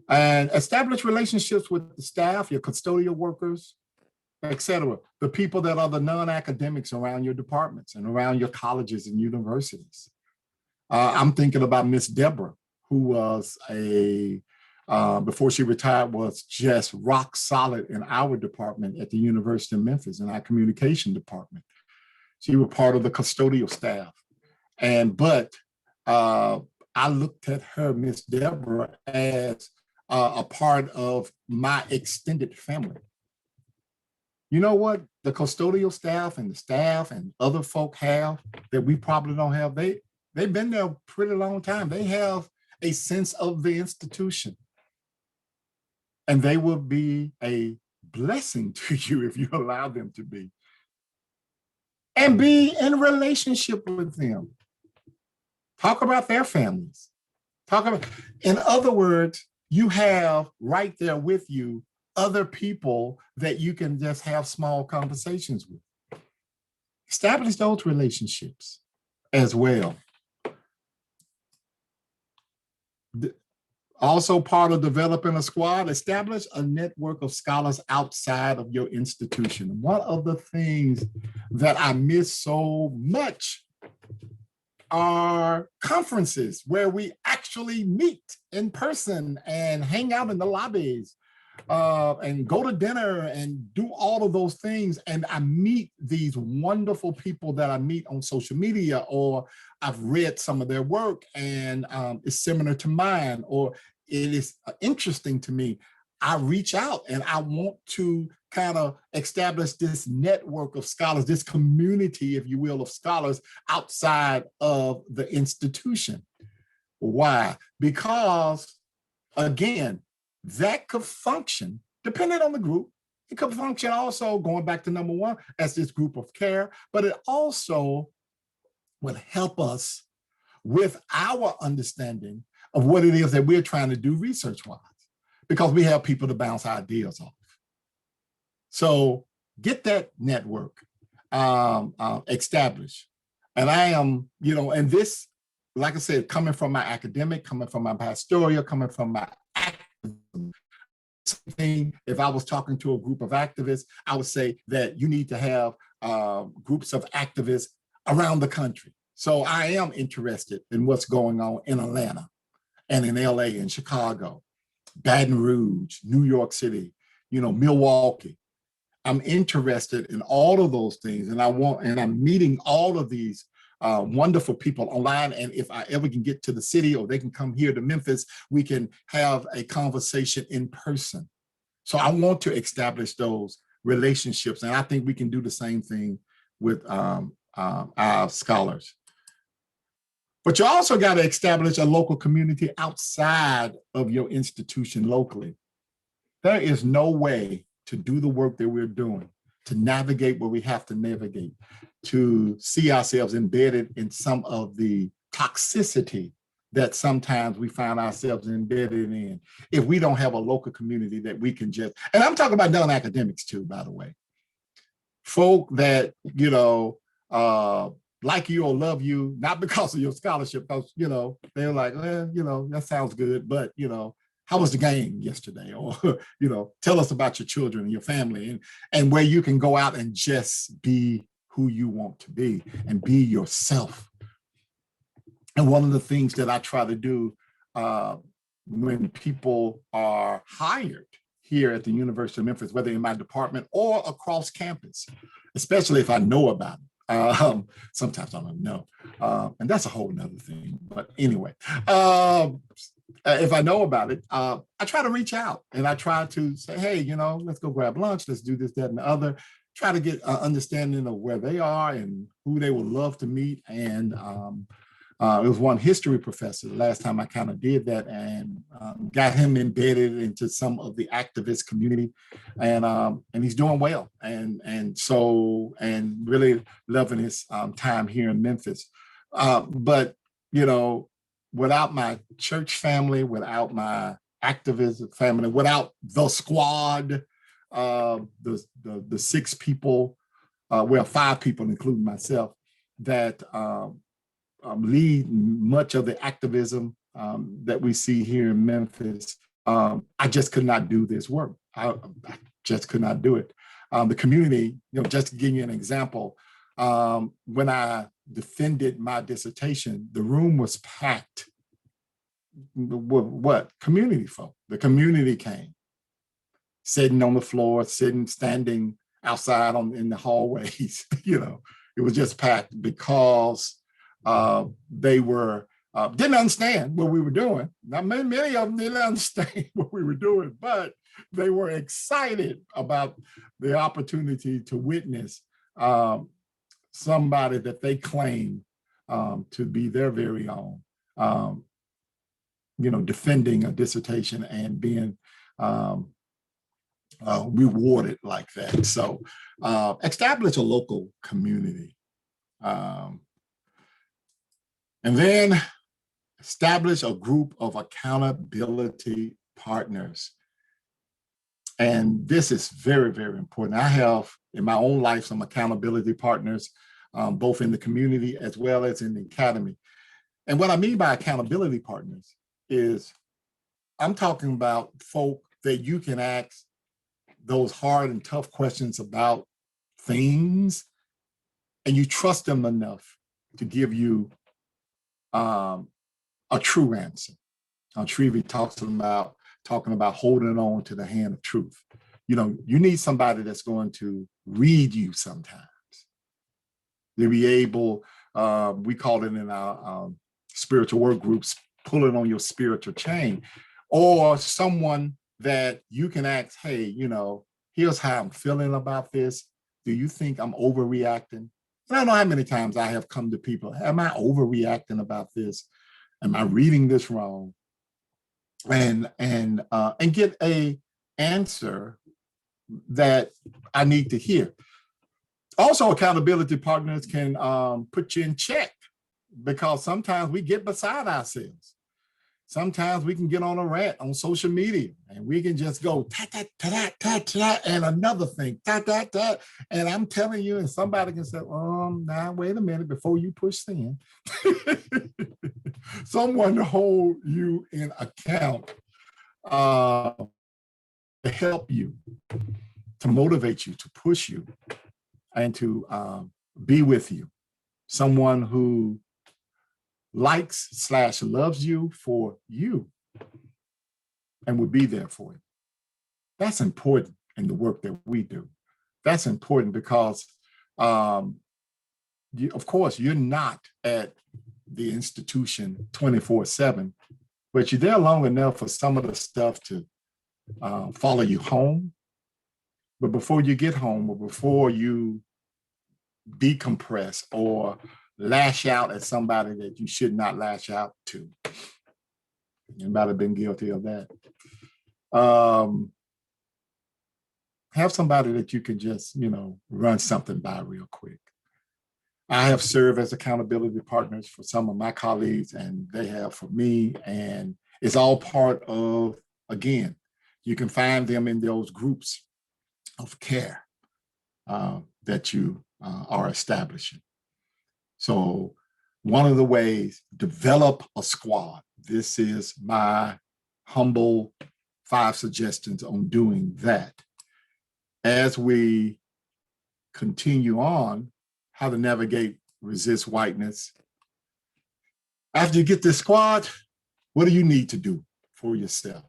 Speaker 3: And establish relationships with the staff, your custodial workers, etc. The people that are the non-academics around your departments and around your colleges and universities. I'm thinking about Miss Deborah, who was before she retired, was just rock solid in our department at the University of Memphis in our communication department. She was part of the custodial staff. But I looked at her, Miss Deborah, as a part of my extended family. You know what the custodial staff and the staff and other folk have that we probably don't have? They've been there a pretty long time. They have a sense of the institution. And they will be a blessing to you if you allow them to be. And be in relationship with them. Talk about their families. In other words, you have right there with you other people that you can just have small conversations with. Establish those relationships as well. Also part of developing a squad, establish a network of scholars outside of your institution. One of the things that I miss so much are conferences where we actually meet in person and hang out in the lobbies and go to dinner and do all of those things. And I meet these wonderful people that I meet on social media, or I've read some of their work and it's similar to mine, or it is interesting to me. I reach out and I want to kind of establish this network of scholars, this community, if you will, of scholars outside of the institution. Why? Because, again, that could function, depending on the group. It could function also, going back to number one, as this group of care, but it also will help us with our understanding of what it is that we're trying to do research-wise, because we have people to bounce ideas off. So get that network established. And I am, and this, like I said, coming from my academic, coming from my pastoral, coming from my activism. If I was talking to a group of activists, I would say that you need to have groups of activists around the country. So I am interested in what's going on in Atlanta. and in LA and Chicago, Baton Rouge, New York City, Milwaukee. I'm interested in all of those things, and I'm meeting all of these wonderful people online. And if I ever can get to the city, or they can come here to Memphis, we can have a conversation in person. So I want to establish those relationships, and I think we can do the same thing with our scholars. But you also got to establish a local community outside of your institution locally. There is no way to do the work that we're doing, to navigate what we have to navigate, to see ourselves embedded in some of the toxicity that sometimes we find ourselves embedded in, if we don't have a local community that we can just, and I'm talking about non-academics too, by the way, folk that, like you or love you, not because of your scholarship, because, they're like, that sounds good, but, how was the game yesterday? Or, tell us about your children and your family, and where you can go out and just be who you want to be and be yourself. And one of the things that I try to do when people are hired here at the University of Memphis, whether in my department or across campus, especially if I know about it. Sometimes I don't know. And that's a whole nother thing. But anyway, if I know about it, I try to reach out, and I try to say, hey, let's go grab lunch. Let's do this, that, and the other. Try to get an understanding of where they are and who they would love to meet. And it was one history professor the last time I kind of did that, and got him embedded into some of the activist community, and he's doing well, and really loving his time here in Memphis. But without my church family, without my activist family, without the squad, the 6 people, 5 people, including myself, that lead much of the activism that we see here in Memphis, I just could not do this work. I just could not do it. The community, just to give you an example, when I defended my dissertation, the room was packed with what? Community folk. The community came, sitting on the floor, standing outside in the hallways. It was just packed because they were didn't understand what we were doing. Now, many of them didn't understand what we were doing, but they were excited about the opportunity to witness somebody that they claim to be their very own, defending a dissertation and being rewarded like that. So establish a local community. And then establish a group of accountability partners. And this is very, very important. I have in my own life some accountability partners, both in the community as well as in the academy. And what I mean by accountability partners is I'm talking about folk that you can ask those hard and tough questions about things, and you trust them enough to give you a true answer. Srivi talking about holding on to the hand of truth. You need somebody that's going to read you sometimes. To be able, we call it in our spiritual work groups, pulling on your spiritual chain, or someone that you can ask, hey, here's how I'm feeling about this. Do you think I'm overreacting? And I don't know how many times I have come to people, am I overreacting about this? Am I reading this wrong? And get a answer that I need to hear. Also, accountability partners can put you in check, because sometimes we get beside ourselves. Sometimes we can get on a rant on social media, and we can just go ta-ta-ta-ta-ta, and another thing, ta-ta-ta. And I'm telling you, and somebody can say, now wait a minute, before you push send. Someone to hold you in account, to help you, to motivate you, to push you, and to be with you. Someone who likes/loves you for you and will be there for you. That's important in the work that we do. That's important because, of course, you're not at the institution 24/7, but you're there long enough for some of the stuff to follow you home. But before you get home, or before you decompress or lash out at somebody that you should not lash out to, anybody have been guilty of that? Have somebody that you can just, run something by real quick. I have served as accountability partners for some of my colleagues, and they have for me, and it's all part of, again, you can find them in those groups of care that you are establishing. So one of the ways, develop a squad. This is my humble 5 suggestions on doing that. As we continue on, how to navigate, resist whiteness. After you get this squad, what do you need to do for yourself?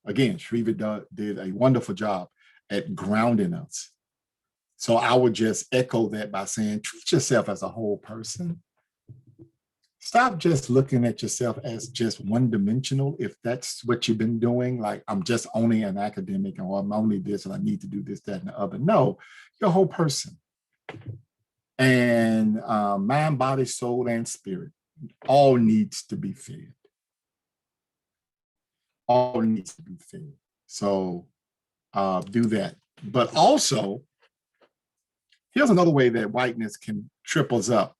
Speaker 3: Again, Srivi did a wonderful job at grounding us. So I would just echo that by saying, treat yourself as a whole person. Stop just looking at yourself as just one-dimensional. If that's what you've been doing, like I'm just only an academic, or I'm only this, and I need to do this, that, and the other. No, you're a whole person. And mind, body, soul, and spirit all needs to be fed. All needs to be fed. So do that. But also, here's another way that whiteness can trip us up.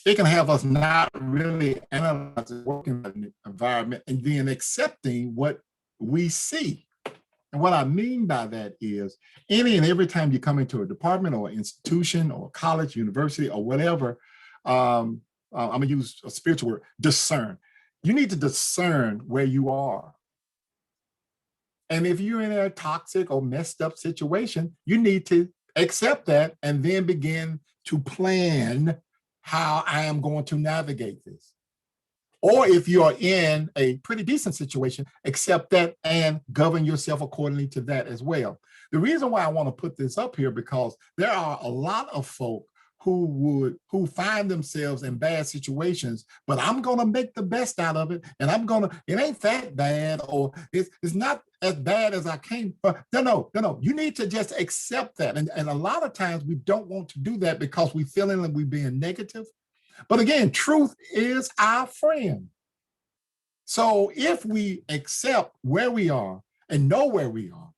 Speaker 3: It can have us not really analyze the working environment and then accepting what we see. And what I mean by that is any and every time you come into a department or institution or college, university, or whatever, I'm gonna use a spiritual word, discern. You need to discern where you are. And if you're in a toxic or messed up situation, you need to accept that and then begin to plan how I am going to navigate this. Or if you're in a pretty decent situation, accept that and govern yourself accordingly to that as well. The reason why I want to put this up here, because there are a lot of folk who find themselves in bad situations, but I'm going to make the best out of it. And it ain't that bad, or it's not as bad as I came from. No. You need to just accept that. And a lot of times we don't want to do that because we feeling like we're being negative. But again, truth is our friend. So if we accept where we are and know where we are,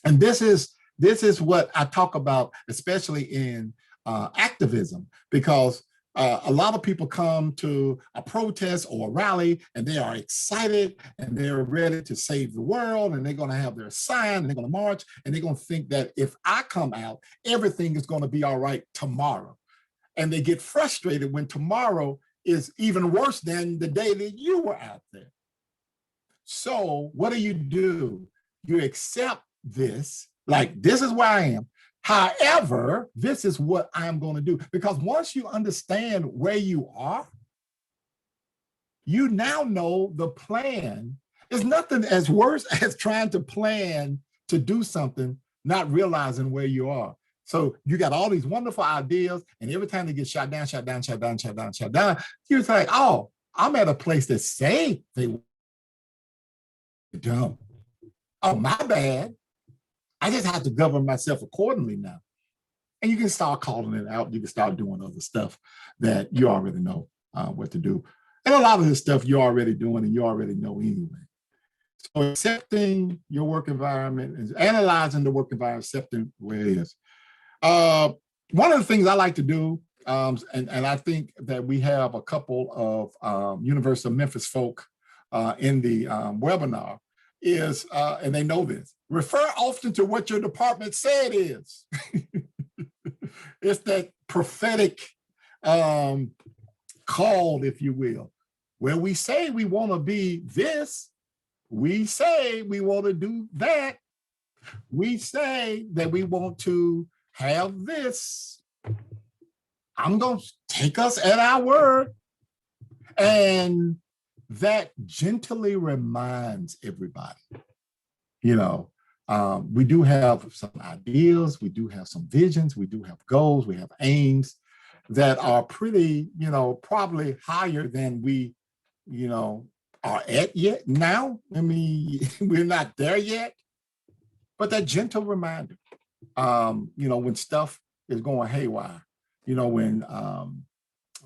Speaker 3: and this is what I talk about, especially in activism, because a lot of people come to a protest or a rally and they are excited and they're ready to save the world, and they're going to have their sign and they're going to march, and they're going to think that if I come out, everything is going to be all right tomorrow. And they get frustrated when tomorrow is even worse than the day that you were out there. So what do? You accept this, like this is where I am. However, this is what I'm going to do. Because once you understand where you are, you now know the plan. It's nothing as worse as trying to plan to do something, not realizing where you are. So you got all these wonderful ideas, and every time they get shot down, you're like, oh, I'm at a place that say they dumb. Oh, my bad. I just have to govern myself accordingly now. And you can start calling it out. You can start doing other stuff that you already know what to do. And a lot of this stuff you're already doing and you already know anyway. So accepting your work environment and analyzing the work environment, accepting where it is. One of the things I like to do, and I think that we have a couple of University of Memphis folk in the webinar, is, and they know this, refer often to what your department said is. It's that prophetic call, if you will, where we say we want to be this, we say we want to do that, we say that we want to have this. I'm going to take us at our word. And that gently reminds everybody, we do have some ideas, we do have some visions, we do have goals, we have aims that are pretty, probably higher than we, are at yet now. I mean, we're not there yet, but that gentle reminder, when stuff is going haywire, when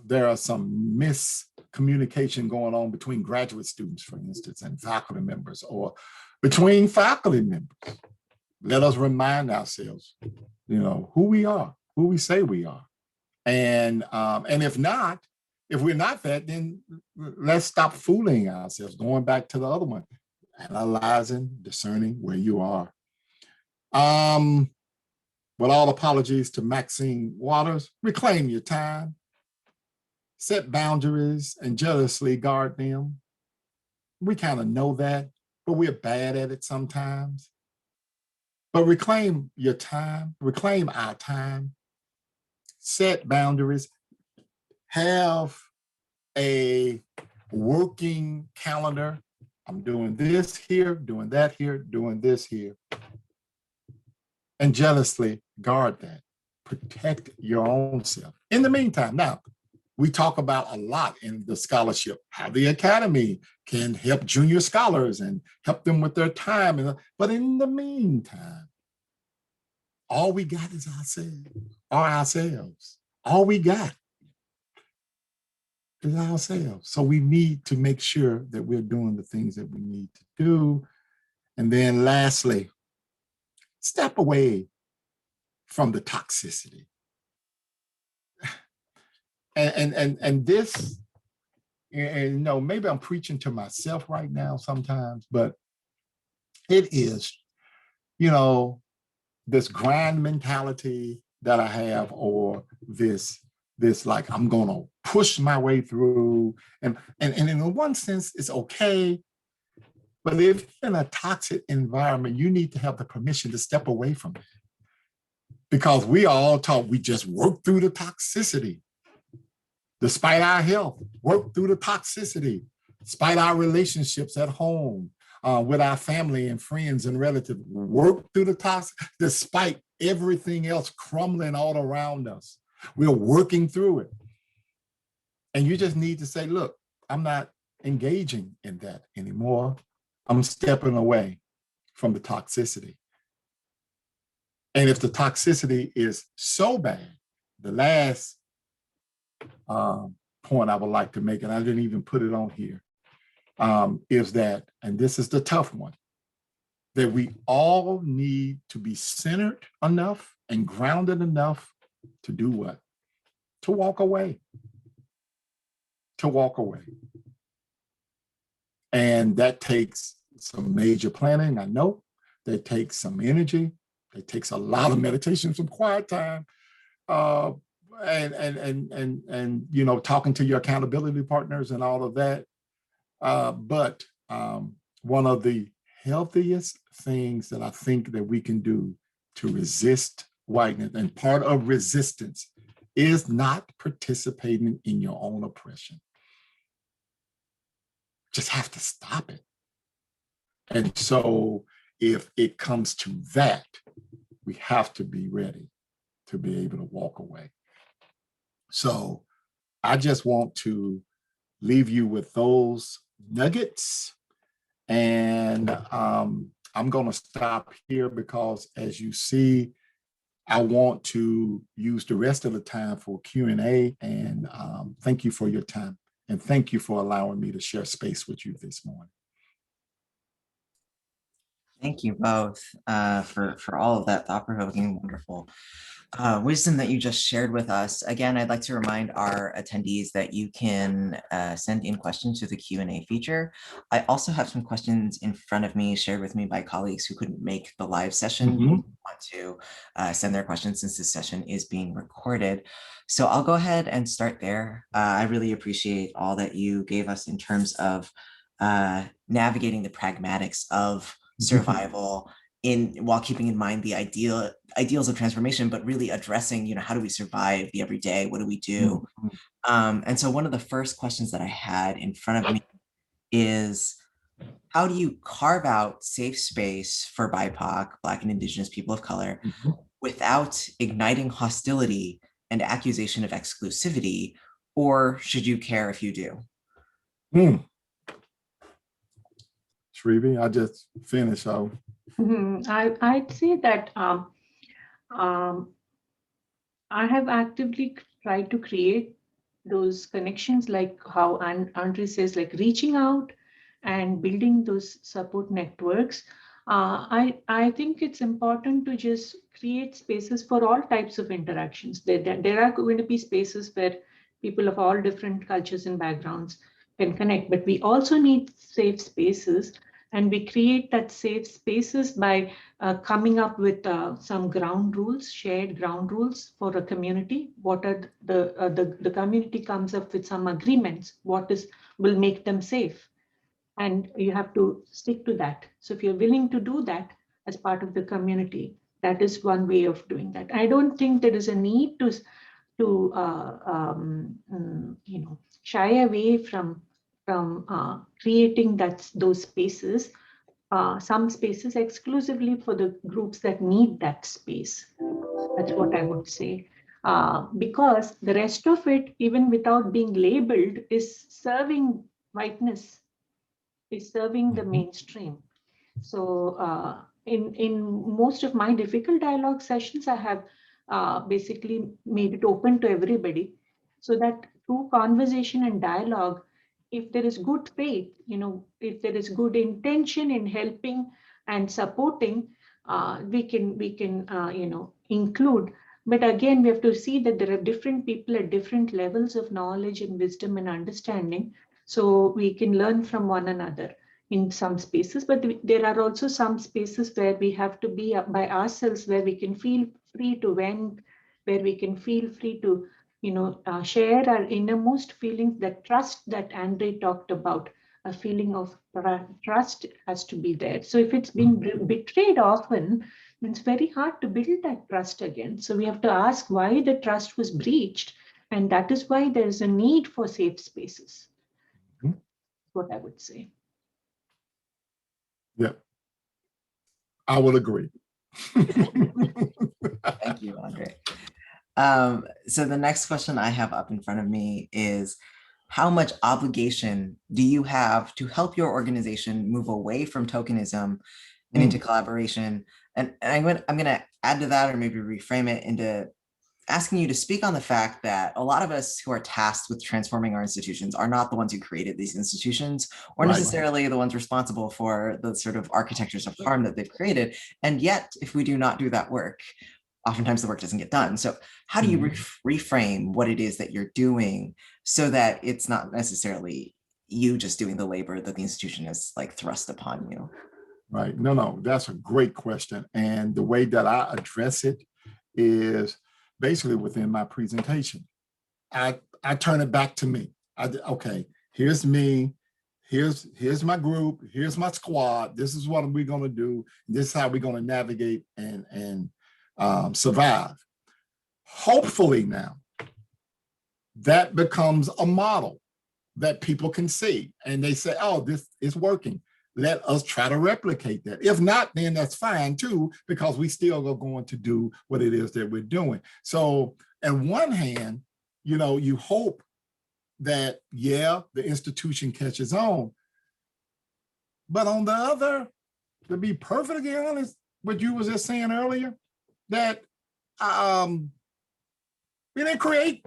Speaker 3: there are some miscommunication going on between graduate students, for instance, and faculty members, or between faculty members. Let us remind ourselves, who we are, who we say we are. And if we're not that, then let's stop fooling ourselves, going back to the other one, analyzing, discerning where you are. With all apologies to Maxine Waters, reclaim your time, set boundaries, and jealously guard them. We kind of know that, but we're bad at it sometimes. But reclaim your time, reclaim our time, set boundaries, have a working calendar. I'm doing this here, doing that here, doing this here. And jealously guard that. Protect your own self. In the meantime, now, we talk about a lot in the scholarship, how the academy can help junior scholars and help them with their time. But in the meantime, all we got is ourselves. All we got is ourselves. So we need to make sure that we're doing the things that we need to do. And then lastly, step away from the toxicity. And this, maybe I'm preaching to myself right now sometimes, but it is, this grind mentality that I have, or this like, I'm gonna push my way through. And in one sense, it's okay. But if you're in a toxic environment, you need to have the permission to step away from it. Because we are all taught we just work through the toxicity. Despite our health, work through the toxicity. Despite our relationships at home, with our family and friends and relatives, work through the toxic, despite everything else crumbling all around us. We're working through it. And you just need to say, look, I'm not engaging in that anymore. I'm stepping away from the toxicity. And if the toxicity is so bad, the last point I would like to make, and I didn't even put it on here, is that, and this is the tough one, that we all need to be centered enough and grounded enough to do what? To walk away. To walk away. And that takes some major planning, I know. That takes some energy. It takes a lot of meditation, some quiet time, and talking to your accountability partners and all of that. But one of the healthiest things that I think that we can do to resist whiteness, and part of resistance, is not participating in your own oppression. Just have to stop it. And so if it comes to that, we have to be ready to be able to walk away. So I just want to leave you with those nuggets. And I'm going to stop here because, as you see, I want to use the rest of the time for Q&A. And thank you for your time. And thank you for allowing me to share space with you this morning.
Speaker 1: Thank you both for all of that thought-provoking, wonderful wisdom that you just shared with us. Again, I'd like to remind our attendees that you can send in questions to the Q&A feature. I also have some questions in front of me shared with me by colleagues who couldn't make the live session.
Speaker 3: Mm-hmm.
Speaker 1: Want to send their questions since this session is being recorded. So I'll go ahead and start there. I really appreciate all that you gave us in terms of navigating the pragmatics of survival while keeping in mind the ideals of transformation, but really addressing, how do we survive the everyday? What do we do? And so one of the first questions that I had in front of me is, how do you carve out safe space for BIPOC, Black and Indigenous people of color, without igniting hostility and accusation of exclusivity? Or should you care if you do?
Speaker 3: Srivi, I just finished, so.
Speaker 2: I'd say that I have actively tried to create those connections, like how Andre says, like reaching out and building those support networks. I think it's important to just create spaces for all types of interactions. There are going to be spaces where people of all different cultures and backgrounds can connect, but we also need safe spaces, and we create that safe spaces by coming up with some ground rules, shared ground rules for a community. What are the community comes up with some agreements, will make them safe, and you have to stick to that. So if you're willing to do that as part of the community, that is one way of doing that. I don't think there is a need to shy away from creating those spaces, some spaces exclusively for the groups that need that space. That's what I would say. Because the rest of it, even without being labeled, is serving whiteness, is serving the mainstream. So in most of my difficult dialogue sessions, I have basically made it open to everybody, so that through conversation and dialogue, if there is good faith, if there is good intention in helping and supporting, we can include. But again, we have to see that there are different people at different levels of knowledge and wisdom and understanding, so we can learn from one another in some spaces. But there are also some spaces where we have to be by ourselves, where we can feel free to vent, where we can feel free to share our innermost feelings. That trust that Andre talked about, a feeling of trust has to be there. So if it's been betrayed often, it's very hard to build that trust again. So we have to ask why the trust was breached, and that is why there is a need for safe spaces. What I would say.
Speaker 3: Yeah, I will agree.
Speaker 1: Thank you, Andre. So the next question I have up in front of me is, how much obligation do you have to help your organization move away from tokenism and into collaboration? And I'm going to add to that, or maybe reframe it into asking you to speak on the fact that a lot of us who are tasked with transforming our institutions are not the ones who created these institutions, or necessarily the ones responsible for the sort of architectures of harm that they've created. And yet, if we do not do that work, oftentimes the work doesn't get done. So how do you reframe what it is that you're doing so that it's not necessarily you just doing the labor that the institution has like thrust upon you?
Speaker 3: Right. No, that's a great question. And the way that I address it is basically within my presentation. I turn it back to me. Okay, here's me. Here's my group. Here's my squad. This is what we're going to do. This is how we're going to navigate and survive. Hopefully now that becomes a model that people can see, and they say, oh, this is working. Let us try to replicate that. If not, then that's fine too, because we still are going to do what it is that we're doing. So on one hand, you hope that, yeah, the institution catches on. But on the other, to be perfectly honest, what you was just saying earlier, that we didn't create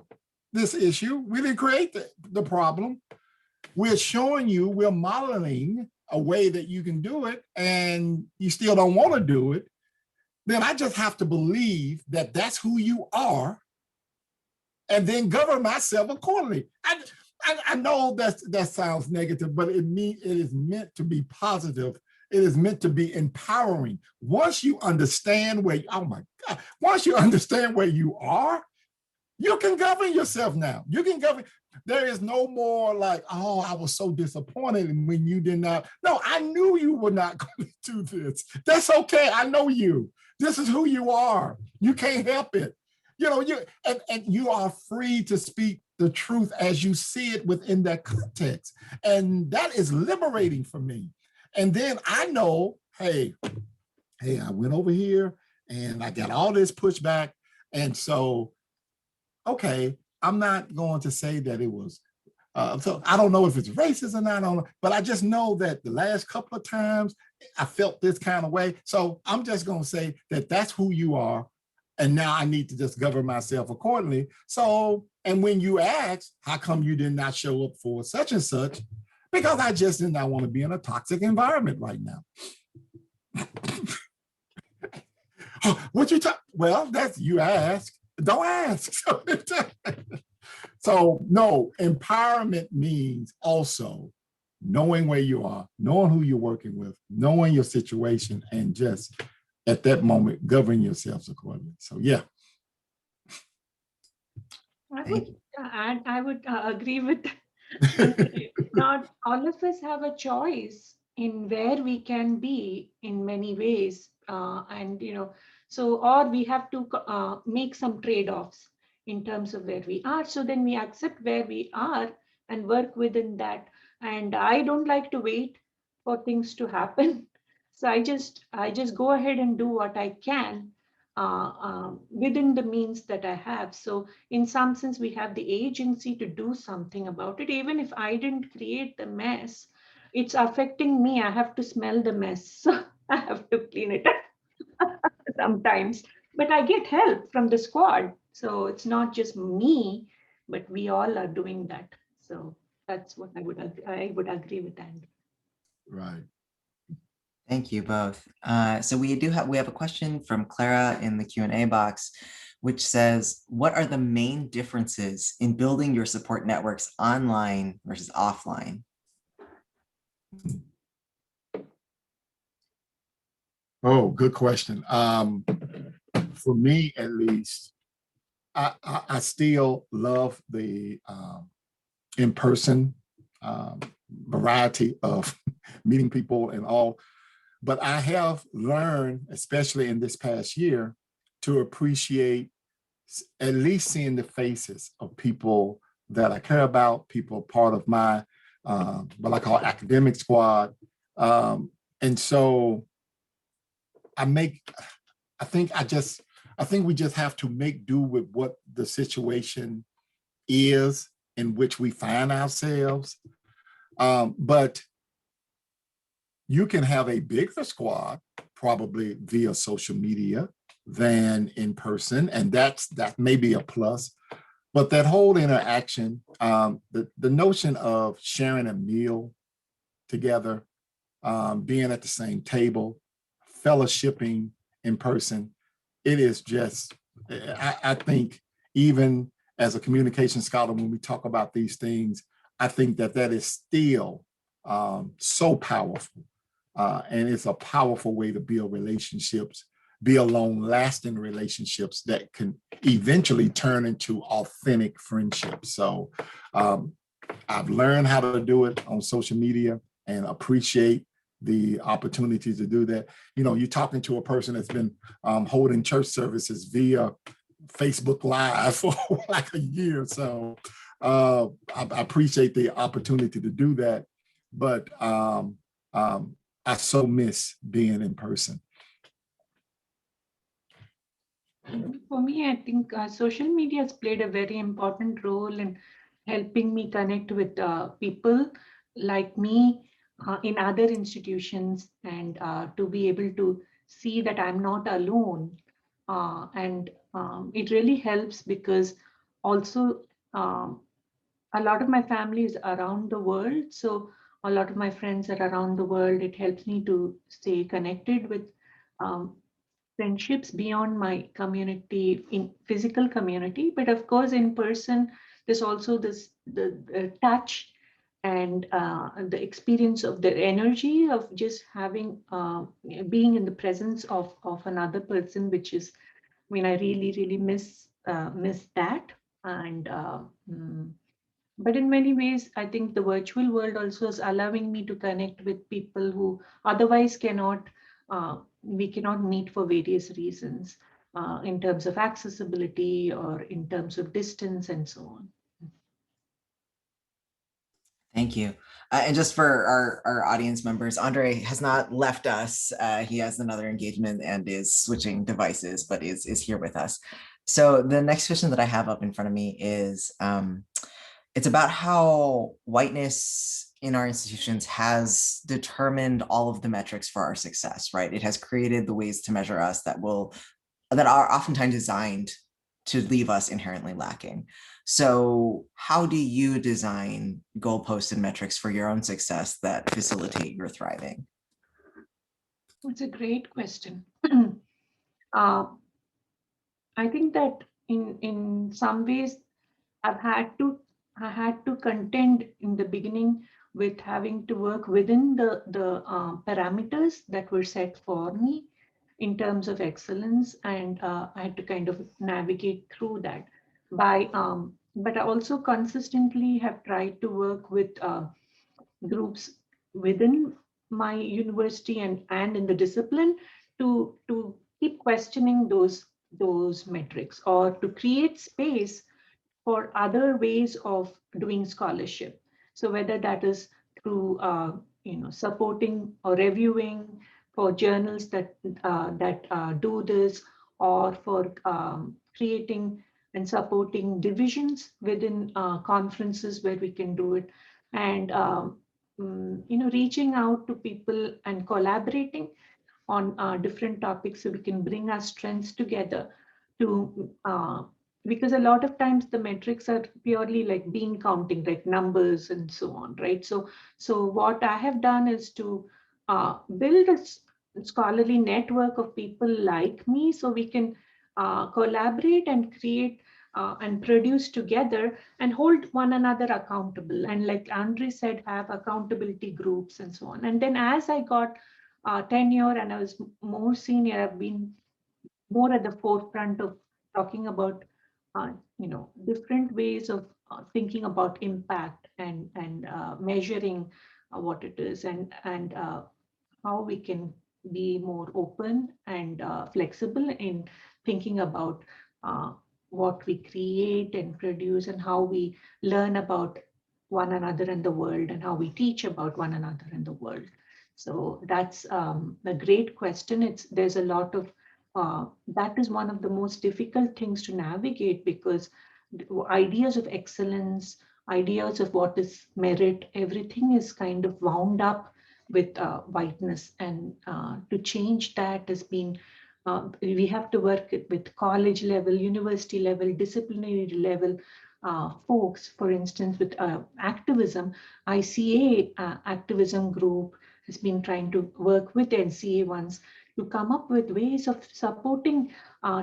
Speaker 3: this issue. We didn't create the problem. We're showing you, we're modeling a way that you can do it, and you still don't want to do it. Then I just have to believe that that's who you are, and then govern myself accordingly. I know that sounds negative, but it is meant to be positive. It is meant to be empowering. Once you understand once you understand where you are, you can govern yourself now. You can govern. There is no more like, oh, I was so disappointed when you did not. No, I knew you were not going to do this. That's okay. I know you. This is who you are. You can't help it. You know, and you are free to speak the truth as you see it within that context. And that is liberating for me. And then I know, hey, I went over here and I got all this pushback. And so, okay, I'm not going to say that it was, so I don't know if it's racist or not, I don't know, but I just know that the last couple of times I felt this kind of way. So I'm just going to say that that's who you are. And now I need to just govern myself accordingly. So, and when you ask, how come you did not show up for such and such? Because I just did not want to be in a toxic environment right now. What you talk? Well, that's you ask. Don't ask. So no, empowerment means also knowing where you are, knowing who you're working with, knowing your situation, and just at that moment govern yourselves accordingly. So yeah.
Speaker 2: I would agree with that. Not all of us have a choice in where we can be in many ways, and so or we have to make some trade-offs in terms of where we are. So then we accept where we are and work within that. And I don't like to wait for things to happen. So I just go ahead and do what I can within the means that I have. So in some sense, we have the agency to do something about it. Even if I didn't create the mess, it's affecting me. I have to smell the mess. So I have to clean it up sometimes. But I get help from the squad. So it's not just me, but we all are doing that. So that's what I would agree with Andy.
Speaker 3: Right.
Speaker 1: Thank you both. So we have a question from Clara in the Q&A box, which says, what are the main differences in building your support networks online versus offline?
Speaker 3: Oh, good question. For me, at least, I still love the in-person variety of meeting people and all. But I have learned, especially in this past year, to appreciate at least seeing the faces of people that I care about, people part of my, what I call academic squad. And so I think we just have to make do with what the situation is in which we find ourselves. But you can have a bigger squad probably via social media than in person, and that may be a plus. But that whole interaction, the notion of sharing a meal together, being at the same table, fellowshipping in person, it is just, I think, even as a communication scholar, when we talk about these things, I think that is still so powerful. And it's a powerful way to build relationships, build long-lasting relationships that can eventually turn into authentic friendships. So I've learned how to do it on social media and appreciate the opportunity to do that. You're talking to a person that's been holding church services via Facebook Live for like a year. So I appreciate the opportunity to do that. But I so miss being in person.
Speaker 2: For me, I think social media has played a very important role in helping me connect with people like me in other institutions, and to be able to see that I'm not alone. And it really helps because also a lot of my family is around the world. So a lot of my friends are around the world. It helps me to stay connected with friendships beyond my community, in physical community. But of course, in person, there's also the touch and the experience of the energy of just having being in the presence of another person, which is, I mean, I really miss that. And But in many ways, I think the virtual world also is allowing me to connect with people who otherwise cannot, we cannot meet for various reasons, in terms of accessibility or in terms of distance and so on.
Speaker 1: Thank you. And just for our audience members, Andre has not left us. He has another engagement and is switching devices, but is here with us. So the next question that I have up in front of me is, it's about how whiteness in our institutions has determined all of the metrics for our success, right? It has created the ways to measure us that are oftentimes designed to leave us inherently lacking. So how do you design goalposts and metrics for your own success that facilitate your thriving?
Speaker 2: It's a great question. I think that in some ways I've had to I had to contend in the beginning with having to work within the parameters that were set for me in terms of excellence, and I had to kind of navigate through that. But I also consistently have tried to work with groups within my university and in the discipline to keep questioning those metrics, or to create space for other ways of doing scholarship. So whether that is through supporting or reviewing for journals that do this, or for creating and supporting divisions within conferences where we can do it, and reaching out to people and collaborating on different topics so we can bring our strengths together to because a lot of times the metrics are purely like bean counting, like numbers and so on, right? So what I have done is to build a scholarly network of people like me, so we can collaborate and create and produce together and hold one another accountable. And like Andre said, have accountability groups and so on. And then as I got tenure and I was more senior, I've been more at the forefront of talking about different ways of thinking about impact and measuring what it is, and how we can be more open and flexible in thinking about what we create and produce, and how we learn about one another in the world, and how we teach about one another in the world. So that's a great question. There's a lot of that is one of the most difficult things to navigate, because ideas of excellence, ideas of what is merit, everything is kind of wound up with whiteness. And to change that has been, we have to work with college level, university level, disciplinary level folks. For instance, with activism, ICA activism group has been trying to work with NCA ones to come up with ways of supporting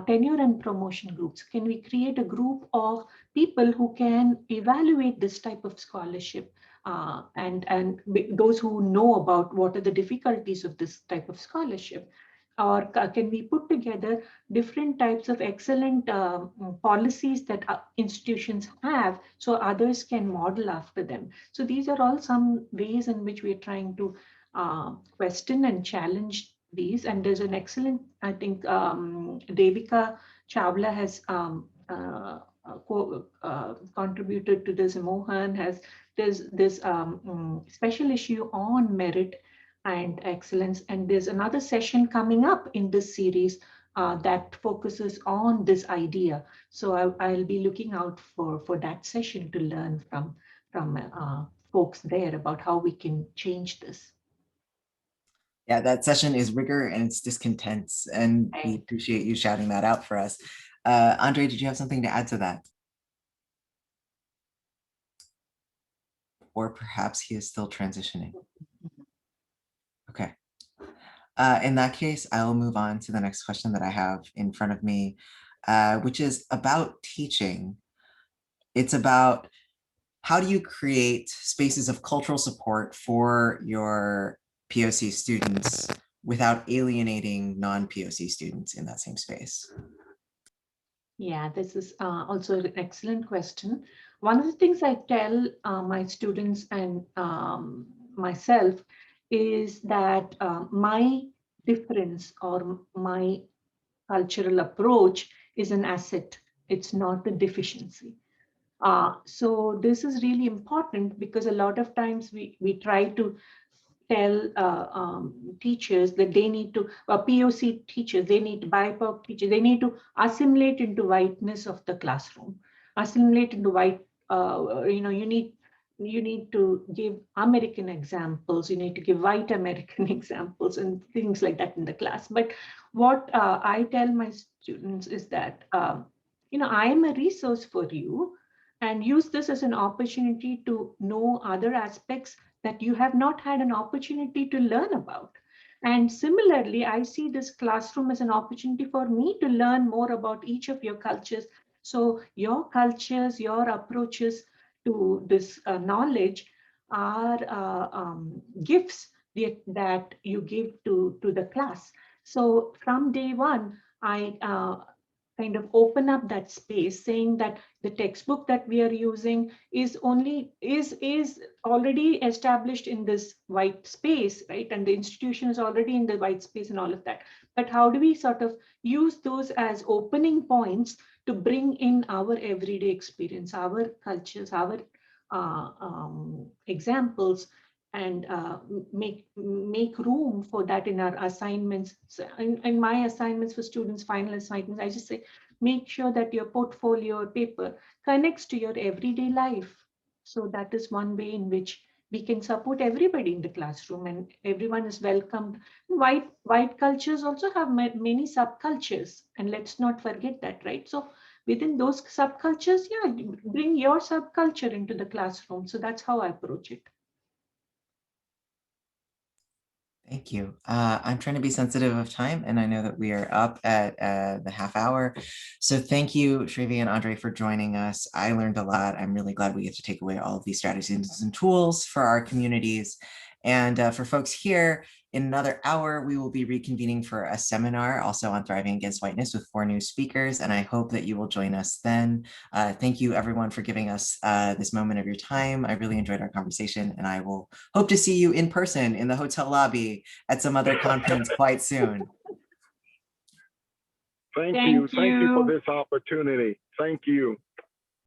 Speaker 2: tenure and promotion groups. Can we create a group of people who can evaluate this type of scholarship, and those who know about what are the difficulties of this type of scholarship? Or can we put together different types of excellent policies that institutions have, so others can model after them? So these are all some ways in which we're trying to question and challenge these. And there's an excellent, I think, Devika Chawla has contributed to this. Mohan has this special issue on merit and excellence. And there's another session coming up in this series that focuses on this idea. So I'll be looking out for that session to learn from folks there about how we can change this.
Speaker 1: Yeah, that session is rigor and it's discontents, and we appreciate you shouting that out for us. Andre, did you have something to add to that? Or perhaps he is still transitioning. Okay. In that case, I'll move on to the next question that I have in front of me, which is about teaching. It's about, how do you create spaces of cultural support for your POC students without alienating non-POC students in that same space?
Speaker 2: Yeah, this is also an excellent question. One of the things I tell my students and myself is that my difference or my cultural approach is an asset. It's not a deficiency. So this is really important because a lot of times we try to tell teachers that they need to, POC teachers, they need to, Bipoc teachers, they need to assimilate into whiteness of the classroom, assimilate into white, you need to give American examples, you need to give white American examples and things like that in the class. But what I tell my students is that, I am a resource for you, and use this as an opportunity to know other aspects that you have not had an opportunity to learn about. And similarly, I see this classroom as an opportunity for me to learn more about each of your cultures. So your cultures, your approaches to this knowledge are gifts that you give to the class. So from day one, I kind of open up that space, saying that the textbook that we are using is already established in this white space, right? And the institution is already in the white space and all of that. But how do we sort of use those as opening points to bring in our everyday experience, our cultures, our examples, and make room for that in our assignments. So in my assignments for students, final assignments, I just say, make sure that your portfolio or paper connects to your everyday life. So that is one way in which we can support everybody in the classroom, and everyone is welcomed. White cultures also have many subcultures, and let's not forget that, right? So within those subcultures, yeah, bring your subculture into the classroom. So that's how I approach it.
Speaker 1: Thank you. I'm trying to be sensitive of time, and I know that we are up at the half hour. So thank you, Srivi and Andre, for joining us. I learned a lot. I'm really glad we get to take away all of these strategies and tools for our communities. And for folks here, in another hour, we will be reconvening for a seminar also on thriving against whiteness with 4 new speakers. And I hope that you will join us then. Thank you everyone for giving us this moment of your time. I really enjoyed our conversation, and I will hope to see you in person in the hotel lobby at some other conference quite soon.
Speaker 4: Thank you. Thank you for this opportunity. Thank you.